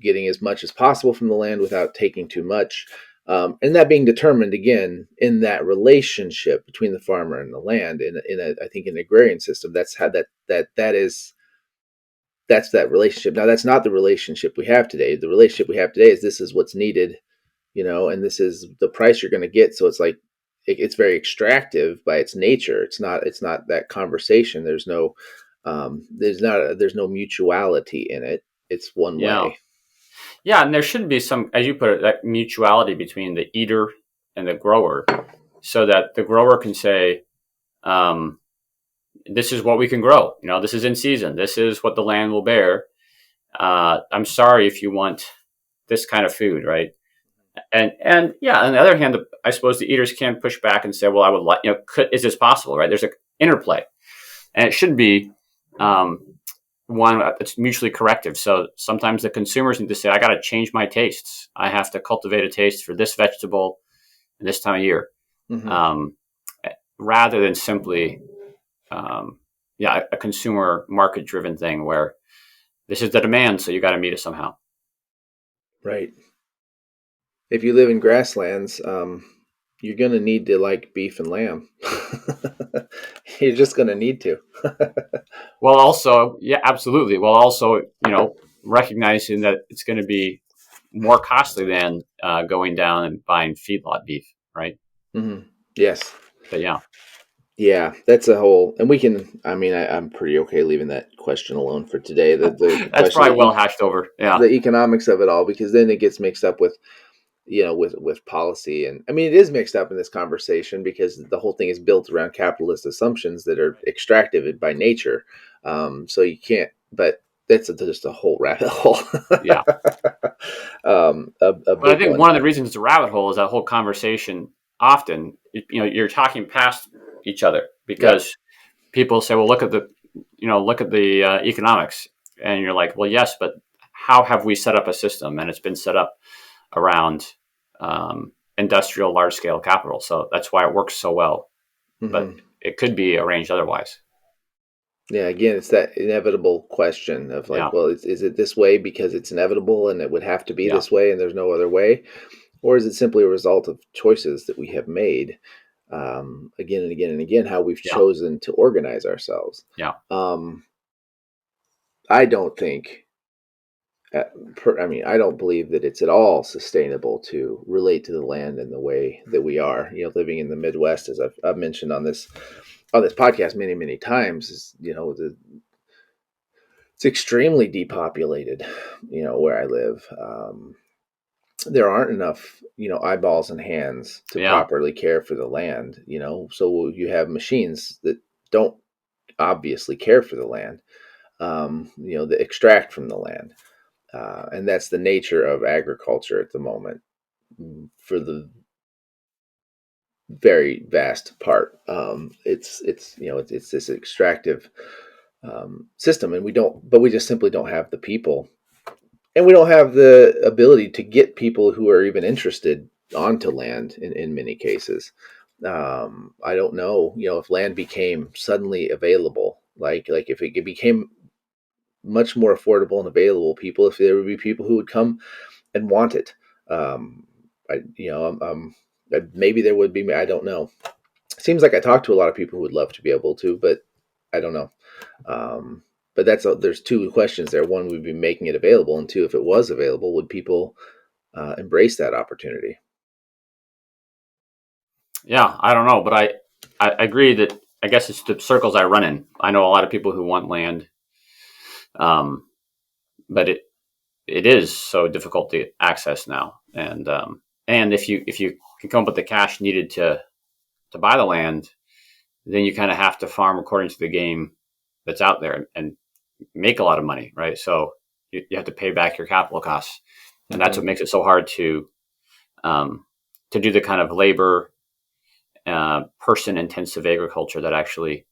getting as much as possible from the land without taking too much, and that being determined again in that relationship between the farmer and the land, I think, an agrarian system. That's how that's that relationship. Now, that's not the relationship we have today. The relationship we have today is, this is what's needed, and this is the price you're going to get. So it's like, it's very extractive by its nature. It's not that conversation. There's no mutuality in it. It's one yeah, way. yeah. And there should be some, as you put it, that mutuality between the eater and the grower, so that the grower can say, um, "This is what we can grow. This is in season. This is what the land will bear. I'm sorry if you want this kind of food, right?" And yeah, on the other hand, I suppose the eaters can push back and say, well, I would like, is this possible, right? There's an interplay, and it should be um, one that's mutually corrective. So sometimes the consumers need to say, I got to change my tastes. I have to cultivate a taste for this vegetable in this time of year, Hmm. um, rather than simply, um, yeah, a consumer market driven thing where this is the demand, so you got to meet it somehow. Right. If you live in grasslands, you're gonna need to like beef and lamb. You're just gonna need to. Well, also, yeah, absolutely. Well, also, recognizing that it's going to be more costly than going down and buying feedlot beef, right? Hmm. Yes. But yeah, Yeah, that's a whole, and we can. I mean, I'm pretty okay leaving that question alone for today. The that's question, probably well hashed over. Yeah, the economics of it all, because then it gets mixed up with with policy, and I mean, it is mixed up in this conversation because the whole thing is built around capitalist assumptions that are extractive by nature. So you can't. But that's just a whole rabbit hole. yeah. A But I big think one. one of the reasons it's a rabbit hole is that whole conversation. Often, you're talking past each other Yep. because people say, "Well, look at the economics," and you're like, "Well, yes, but how have we set up a system?" And it's been set up around industrial large scale capital. So that's why it works so well. But Hmm. it could be arranged otherwise. Yeah, again, it's that inevitable question of Yeah. like, well, is it this way because it's inevitable and it would have to be Yeah. this way and there's no other way? Or is it simply a result of choices that we have made again and again and again, how we've Yeah. chosen to organize ourselves? Yeah. Um, I don't think, I mean, I don't believe that it's at all sustainable to relate to the land in the way that we are. Living in the Midwest, as I've mentioned on this podcast many, many times, is it's extremely depopulated. Where I live, there aren't enough eyeballs and hands to Yeah. properly care for the land. So you have machines that don't obviously care for the land. That extract from the land, and that's the nature of agriculture at the moment for the very vast part. It's this extractive system, and we just simply don't have the people, and we don't have the ability to get people who are even interested onto land in many cases. I don't know, if land became suddenly available, like if it became much more affordable and available, people, if there would be people who would come and want it. Um, I, you know, maybe there would be. I don't know. It seems like I talk to a lot of people who would love to be able to, but I don't know. Um, but there's two questions there. One, would be making it available, and two, if it was available, would people embrace that opportunity? Yeah. I don't know, but I agree that I guess it's the circles I run in. I know a lot of people who want land, um, but it is so difficult to access now. And if you can come up with the cash needed to buy the land, then you kind of have to farm according to the game that's out there and make a lot of money, right? So you have to pay back your capital costs, and that's what Hmm. makes it so hard um, to do the kind of labor, person intensive agriculture that actually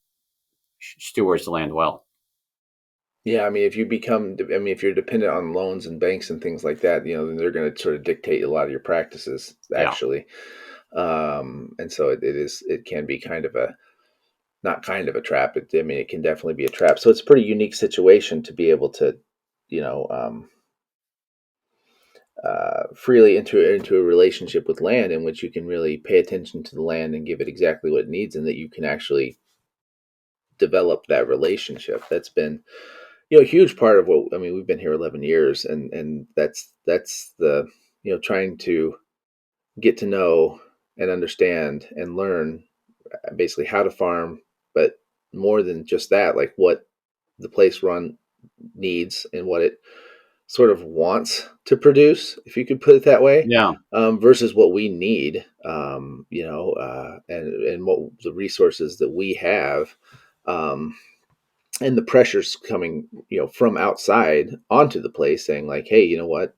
stewards the land well. Yeah, I mean, if you're dependent on loans and banks and things like that, then they're going to sort of dictate a lot of your practices, Yeah, actually. And so it can be kind of a, not kind of a trap. I mean, it can definitely be a trap. So it's a pretty unique situation to be able to, you know, um, freely into a relationship with land in which you can really pay attention to the land and give it exactly what it needs, and that you can actually develop that relationship. That's been a huge part of what I mean. We've been here 11 years, and that's the trying to get to know and understand and learn basically how to farm, but more than just that, like what the place run needs and what it sort of wants to produce, if you could put it that way, yeah, versus what we need, and what the resources that we have, um, and the pressures coming, from outside onto the place, saying like, hey, you know what?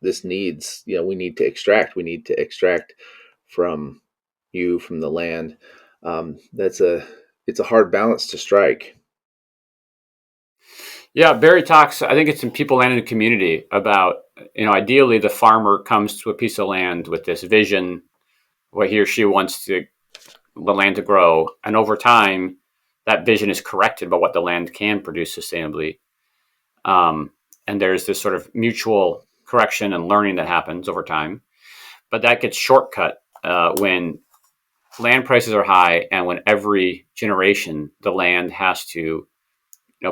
this needs, we need to extract from you, from the land. It's a hard balance to strike. Yeah, Barry talks, I think it's in People, Land, and Community about, ideally the farmer comes to a piece of land with this vision, what he or she wants the land to grow. And over time, that vision is corrected by what the land can produce sustainably. And there's this sort of mutual correction and learning that happens over time. But that gets shortcut when land prices are high and when every generation the land has to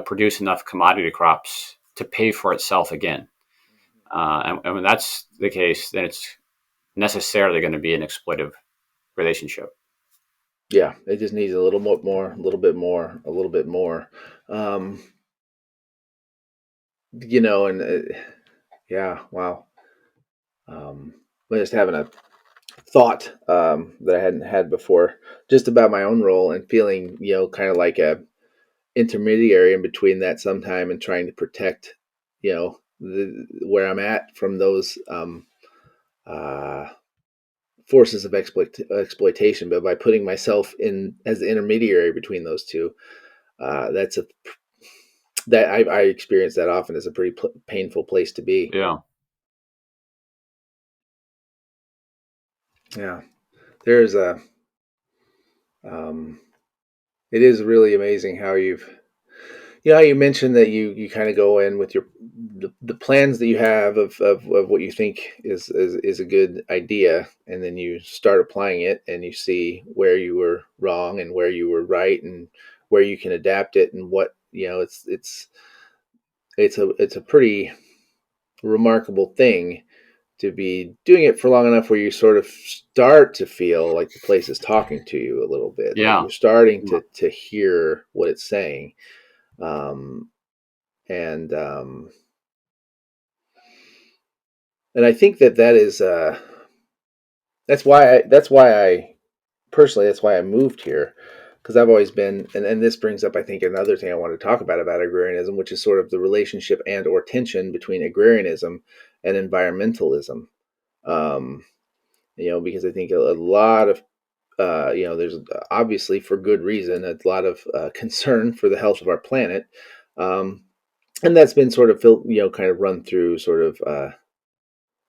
produce enough commodity crops to pay for itself again. And when that's the case, then it's necessarily going to be an exploitive relationship. Yeah, it just needs a little more, a little bit more, a little bit more. Um, and yeah, wow. I'm just having a thought that I hadn't had before, just about my own role and feeling, kind of like a intermediary in between that sometime and trying to protect, where I'm at from those uh, forces of exploitation. But by putting myself in as the intermediary between those two, that's a that I experience that often as a pretty painful place to be. Yeah. Yeah, there's a. Um, it is really amazing how you mentioned that you kind of go in with the plans that you have of what you think is a good idea, and then you start applying it and you see where you were wrong and where you were right and where you can adapt it, and what it's a pretty remarkable thing to be doing it for long enough where you sort of start to feel like the place is talking to you a little bit, like Yeah. you're starting to hear what it's saying. um, and and I think that is that's why I personally, that's why I moved here, because I've always been, and this brings up, I think, another thing I want to talk about agrarianism, which is sort of the relationship and or tension between agrarianism and environmentalism. um, because I think a lot of there's obviously, for good reason, a lot of concern for the health of our planet, um, and that's been sort of kind of run through sort of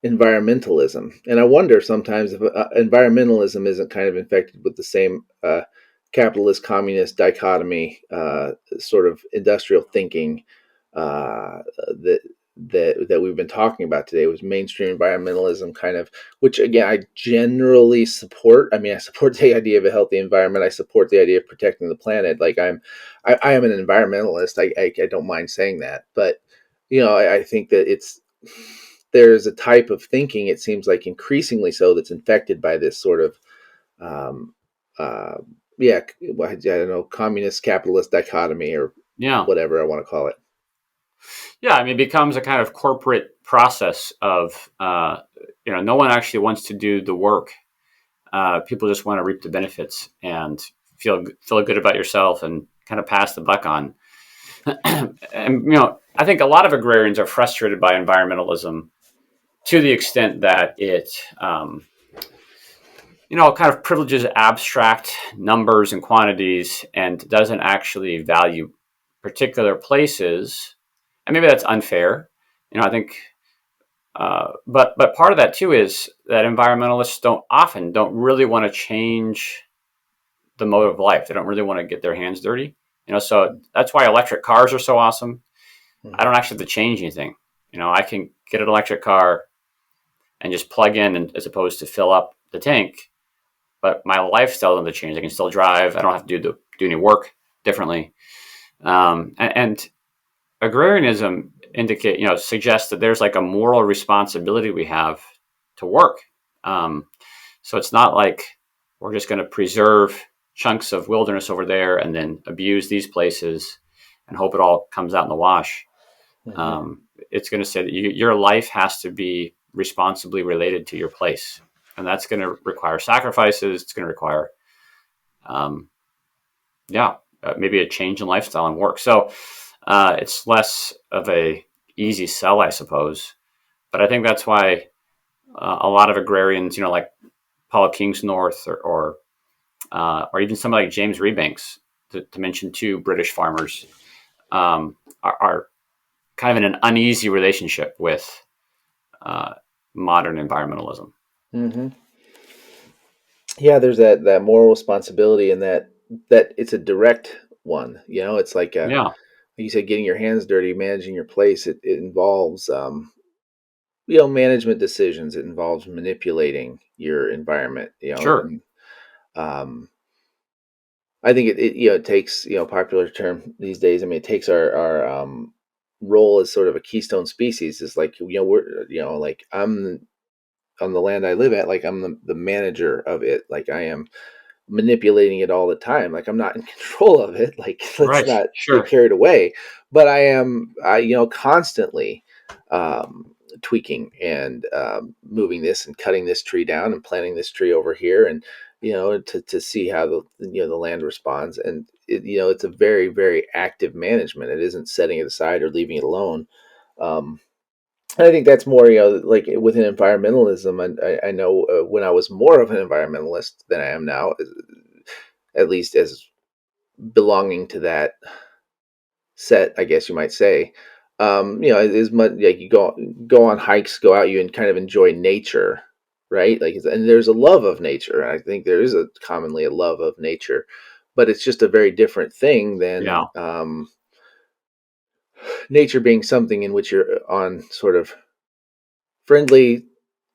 environmentalism. And I wonder sometimes if environmentalism isn't kind of infected with the same capitalist communist dichotomy, sort of industrial thinking that that we've been talking about today, was mainstream environmentalism, kind of, which again I generally support. I mean, I support the idea of a healthy environment. I support the idea of protecting the planet. Like I am an environmentalist. I don't mind saying that, but I think that there's a type of thinking, it seems like increasingly so, that's infected by this sort of um, uh, yeah, I don't know, communist capitalist dichotomy, or Yeah. whatever I want to call it. Yeah. I mean, it becomes a kind of corporate process of, no one actually wants to do the work. People just want to reap the benefits and feel good about yourself and kind of pass the buck on. And, I think a lot of agrarians are frustrated by environmentalism to the extent that it, kind of privileges abstract numbers and quantities and doesn't actually value particular places. And maybe that's unfair. I think, but part of that too is that environmentalists don't really want to change the mode of life. They don't really want to get their hands dirty. So that's why electric cars are so awesome. I don't actually have to change anything. I can get an electric car and just plug in, as opposed to fill up the tank. But my lifestyle doesn't change. I can still drive. I don't have to do any work differently. And agrarianism suggests that there's like a moral responsibility we have to work. So it's not like we're just going to preserve chunks of wilderness over there and then abuse these places and hope it all comes out in the wash. Mm-hmm. It's going to say that your life has to be responsibly related to your place. And that's going to require sacrifices. It's going to require, um, maybe a change in lifestyle and work. So it's less of a easy sell, I suppose. But I think that's why a lot of agrarians, like Paul Kingsnorth or even somebody like James Rebanks, to mention two British farmers, are kind of in an uneasy relationship with uh, modern environmentalism. Mm-hmm. Yeah, there's that moral responsibility, and that it's a direct one. It's like Yeah, you said, getting your hands dirty, managing your place. It involves management decisions. It involves manipulating your environment. sure. And um, I think it takes, popular term these days. I mean, it takes our role as sort of a keystone species. Is like, we're, like, I'm on the land I live at, like I'm the manager of it. Like I am manipulating it all the time. Like I'm not in control of it. Like let's Right. not get Sure. carried away. But I am, constantly tweaking and moving this and cutting this tree down and planting this tree over here, and to see how the land responds. And it's a very, very active management. It isn't setting it aside or leaving it alone. And I think that's more, like within environmentalism. And I know when I was more of an environmentalist than I am now, at least as belonging to that set, I guess you might say. As much like you go on hikes, go out, you and kind of enjoy nature, right? Like, and there's a love of nature. I think there is commonly a love of nature, but it's just a very different thing Yeah. than nature being something in which you're on sort of friendly,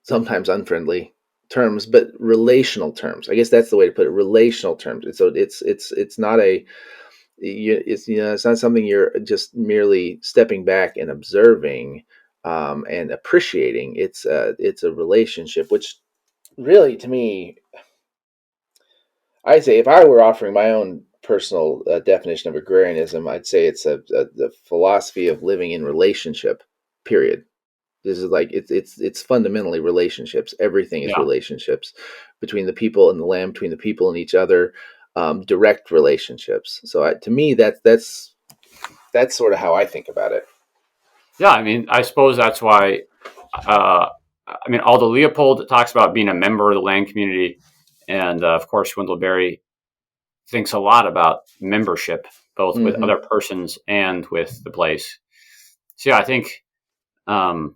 sometimes unfriendly terms, but relational terms. I guess that's the way to put it. Relational terms. And so it's not it's not something you're just merely stepping back and observing and appreciating. It's a relationship, which really, to me, I say, if I were offering my own personal definition of agrarianism, I'd say it's the philosophy of living in relationship. Period. This is like it's fundamentally relationships. Everything is Yeah. relationships between the people and the land, between the people and each other, direct relationships. So to me, that's sort of how I think about it. Yeah. I mean, I suppose that's why. Although Leopold talks about being a member of the land community, and of course, Wendell Berry thinks a lot about membership, both with Mm-hmm. other persons and with the place. So yeah, I think um,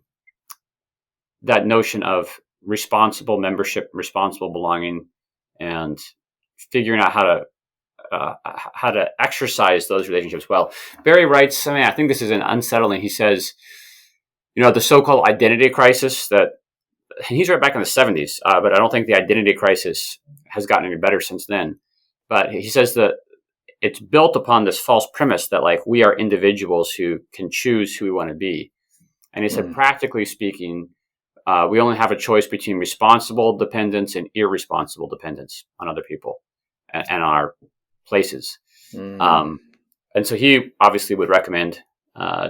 that notion of responsible membership, responsible belonging, and figuring out how to exercise those relationships well. Barry writes, I think this is an unsettling. He says, the so-called identity crisis that he's right back in the 70s, but I don't think the identity crisis has gotten any better since then. But he says that it's built upon this false premise that like we are individuals who can choose who we want to be. And he said, Mm. practically speaking, we only have a choice between responsible dependence and irresponsible dependence on other people and on our places. Mm. Um, and so he obviously would recommend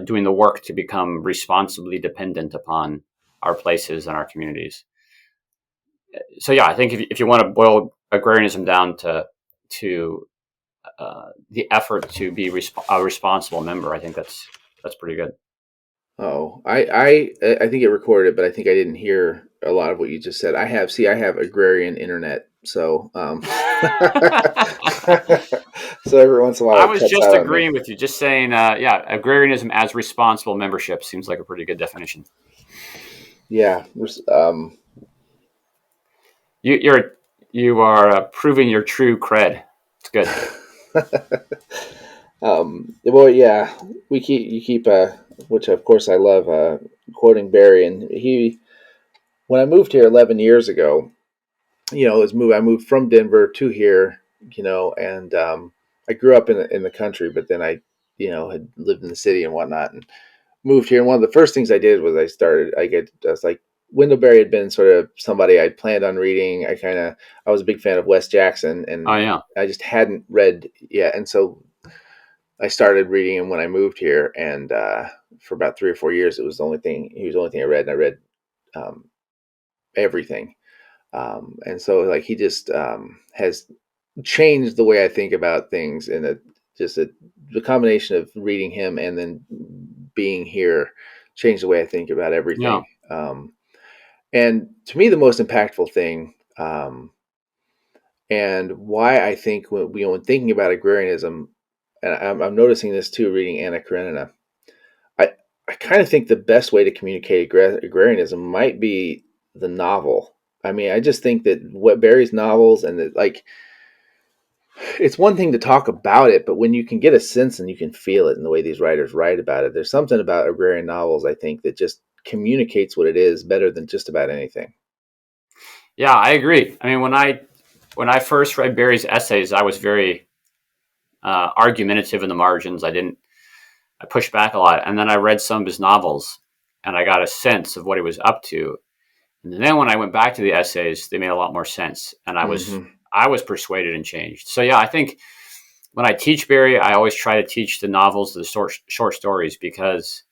doing the work to become responsibly dependent upon our places and our communities. So yeah, I think if you want to boil agrarianism down to the effort to be a responsible member, I think that's pretty good. Oh, I think it recorded, but I think I didn't hear a lot of what you just said. I have agrarian internet, so so every once in a while I it was cuts just out on me. agreeing with you, just saying, yeah, agrarianism as responsible membership seems like a pretty good definition. Yeah, You, you're you are proving your true cred. It's good. well, yeah, you keep which of course I love quoting Barry, and he when I moved here 11 years ago, I moved from Denver to here, and I grew up in the country, but then I had lived in the city and whatnot, and moved here. And one of the first things I did was I was like, Wendell had been sort of somebody I'd planned on reading. I was a big fan of Wes Jackson, Oh and yeah, I just hadn't read yet. And so I started reading him when I moved here. And for about 3 or 4 years, he was the only thing I read. And I read um, everything. And so like he just has changed the way I think about things, in the combination of reading him and then being here changed the way I think about yeah. everything. And to me, the most impactful thing, and why I think when thinking about agrarianism, and I'm noticing this too, reading Anna Karenina, I, I kind of think the best way to communicate agrarianism might be the novel. I mean, I just think that what Barry's novels and like, it's one thing to talk about it, but when you can get a sense and you can feel it in the way these writers write about it, there's something about agrarian novels, I think, that just communicates what it is better than just about anything. Yeah, I agree. I mean, when I first read Barry's essays, I was very argumentative in the margins. I pushed back a lot, and then I read some of his novels, and I got a sense of what he was up to. And then when I went back to the essays, they made a lot more sense, and I was Mm-hmm. I was persuaded and changed. So yeah, I think when I teach Barry, I always try to teach the novels, the short stories, because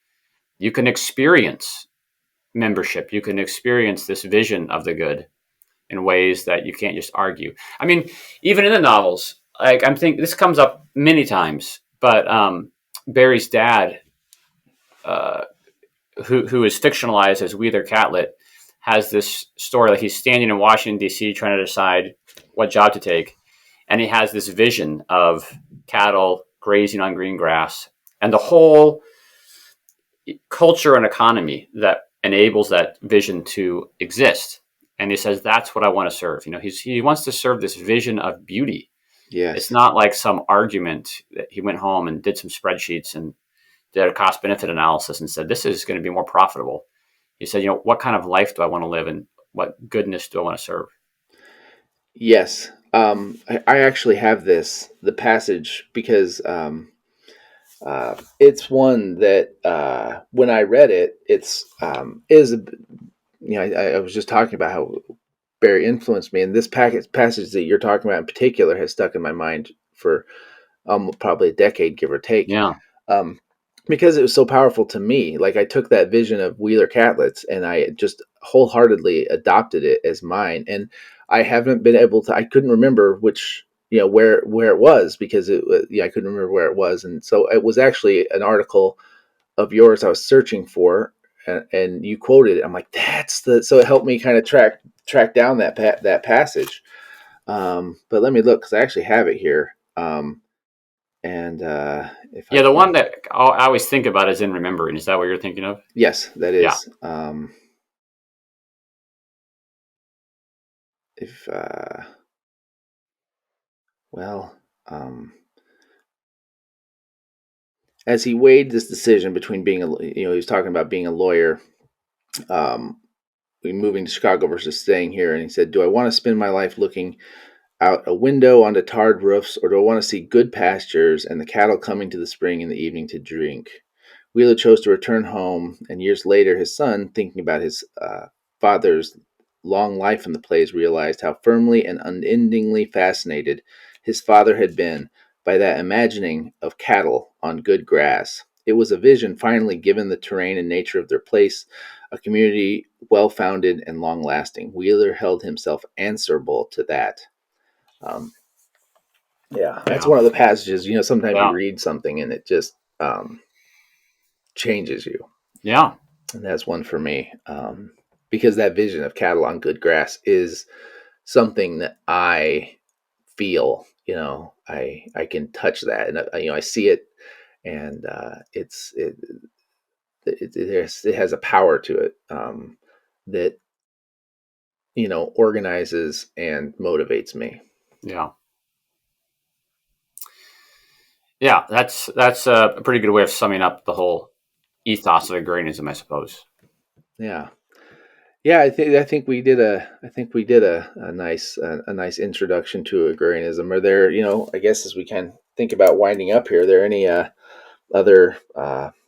you can experience membership, you can experience this vision of the good in ways that you can't just argue. I mean, even in the novels, like I'm thinking this comes up many times, but Barry's dad, uh, who is fictionalized as Wheeler Catlett, has this story like he's standing in Washington D.C. trying to decide what job to take, and he has this vision of cattle grazing on green grass and the whole culture and economy that enables that vision to exist. And he says that's what I want to serve. He wants to serve this vision of beauty. It's Yes. not like some argument that he went home and did some spreadsheets and did a cost benefit analysis and said this is going to be more profitable. He said, what kind of life do I want to live and what goodness do I want to serve? Yes. I actually have the passage, because it's one that when I read it, I was just talking about how Barry influenced me, and this passage that you're talking about in particular has stuck in my mind for probably a decade, give or take, Yeah, um, because it was so powerful to me. Like, I took that vision of Wheeler Catlett's and I just wholeheartedly adopted it as mine. And I haven't been able to. I couldn't remember which, where it was, because I couldn't remember where it was, and so it was actually an article of yours I was searching for, and you quoted it. I'm like, that's the. So it helped me kind of track down that passage. But let me look, because I actually have it here. And if I yeah. The can, one that I always think about is in remembering. Is that what you're thinking of? yes, that Yeah, is. If well, um, as he weighed this decision between being he was talking about being a lawyer, um, moving to Chicago versus staying here, and he said, "Do I want to spend my life looking out a window onto tarred roofs, or do I want to see good pastures and the cattle coming to the spring in the evening to drink?" Wheeler chose to return home, and years later, his son, thinking about his father's long life in the plays, realized how firmly and unendingly fascinated his father had been by that imagining of cattle on good grass. It was a vision finally given the terrain and nature of their place, a community well founded and long lasting. Wheeler held himself answerable to that. Um, yeah, that's yeah, one of the passages. Sometimes you yeah, read something and it just changes you, yeah, and that's one for me, because that vision of cattle on good grass is something that I feel. I can touch that, and I see it, and it has a power to it, that organizes and motivates me. yeah. Yeah, that's a pretty good way of summing up the whole ethos of agrarianism, I suppose. Yeah. Yeah, I think we did a nice introduction to agrarianism. Are there, I guess, as we can think about winding up here, are there any other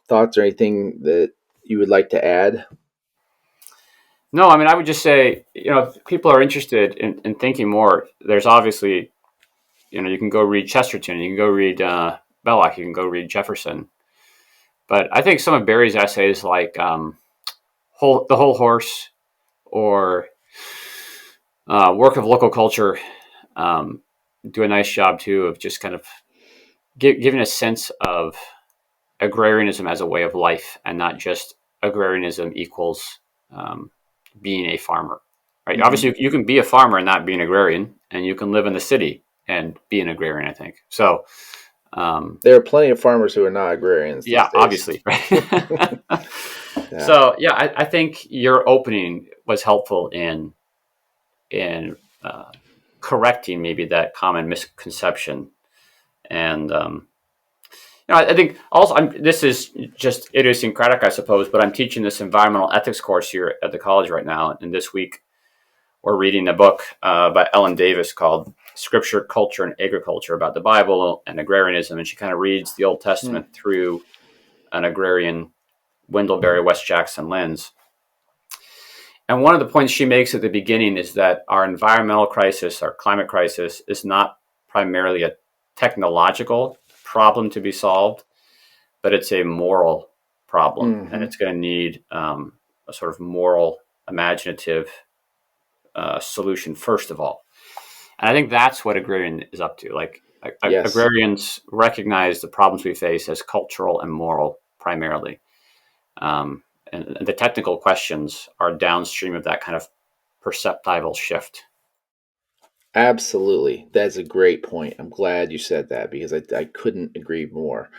thoughts or anything that you would like to add? No, I mean, I would just say, if people are interested in thinking more, there's obviously, you can go read Chesterton, you can go read Belloc, you can go read Jefferson. But I think some of Barry's essays, like The Whole Horse or Work of Local Culture, um, do a nice job too of just kind of giving a sense of agrarianism as a way of life and not just agrarianism equals um, being a farmer. Right? Mm-hmm. Obviously, you can be a farmer and not be an agrarian, and you can live in the city and be an agrarian. I think so. There are plenty of farmers who are not agrarians these Yeah, days. obviously. Right? Yeah. So yeah, I think your opening was helpful in correcting maybe that common misconception. And I think also this is just idiosyncratic, I suppose. But I'm teaching this environmental ethics course here at the college right now, and this week we're reading a book by Ellen Davis called "Scripture, Culture, and Agriculture" about the Bible and agrarianism, and she kind of reads the Old Hmm. Testament through an agrarian Wendell West Jackson lens. And one of the points she makes at the beginning is that our environmental crisis, our climate crisis, is not primarily a technological problem to be solved, but it's a moral problem. And Mm-hmm. it's going to need a sort of moral, imaginative solution, first of all. And I think that's what agrarian is up to. Like, Yes. agrarians recognize the problems we face as cultural and moral primarily. And the technical questions are downstream of that kind of perceptible shift. Absolutely. That's a great point. I'm glad you said that because I couldn't agree more.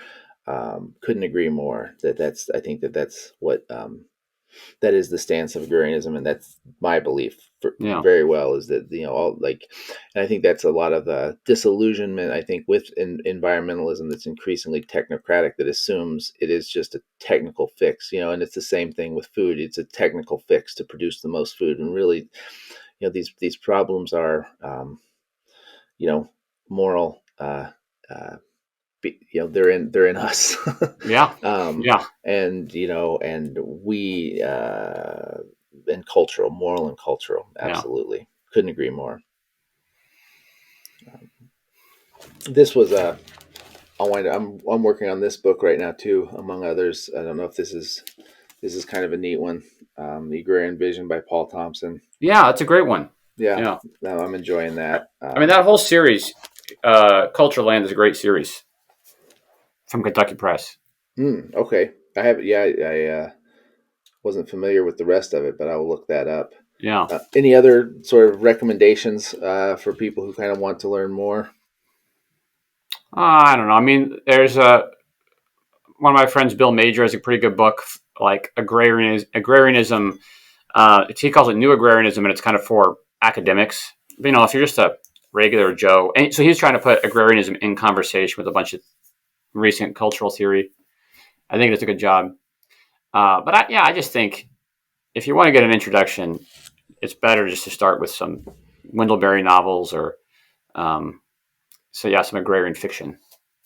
Couldn't agree more I think that's what that is the stance of agrarianism, and that's my belief Yeah, very well is that all like, and I think that's a lot of disillusionment. I think with environmentalism that's increasingly technocratic that assumes it is just a technical fix, and it's the same thing with food. It's a technical fix to produce the most food, and really, these problems are you know moral. Uh, they're in us. yeah, um, yeah, and we and cultural, moral and cultural, yeah, absolutely couldn't agree more. This was a I'm working on this book right now too, among others. I don't know if this is kind of a neat one. The Agrarian Vision by Paul Thompson. yeah. That's a great one. Yeah, Yeah, no, I'm enjoying that. I mean that whole series, Culture Land, is a great series from Kentucky Press. Okay, I have, yeah, I wasn't familiar with the rest of it, but I will look that up. Yeah, Any other sort of recommendations for people who kind of want to learn more? I don't know. I mean, there's one of my friends, Bill Major, has a pretty good book like agrarianism. He calls it New Agrarianism, and it's kind of for academics. But, if you're just a regular Joe, and so he's trying to put agrarianism in conversation with a bunch of recent cultural theory. I think that's a good job. But I just think if you want to get an introduction, it's better just to start with some Wendell novels or, um, some agrarian fiction.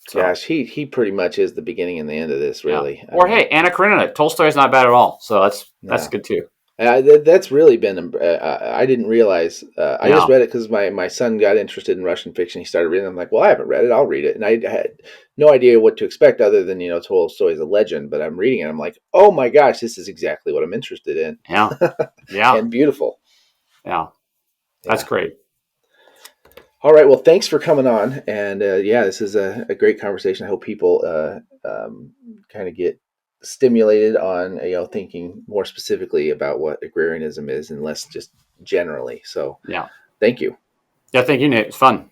So Gosh, he pretty much is the beginning and the end of this, yeah, really. I or mean, hey, Anna Karenina, Tolstoy's not bad at all. So that's yeah. good too. That's really been. I didn't realize. I just Yeah, read it because my son got interested in Russian fiction. He started reading. I'm like, well, I haven't read it. I'll read it, and I had no idea what to expect other than Tolstoy's a legend. But I'm reading it. I'm like, oh my gosh, this is exactly what I'm interested in, yeah, yeah, and beautiful. yeah. That's Yeah. great. All right. Well, thanks for coming on. And yeah, this is a great conversation. I hope people kind of get stimulated on thinking more specifically about what agrarianism is and less just generally. So Yeah, thank you. yeah. Thank you, Nate. It's fun.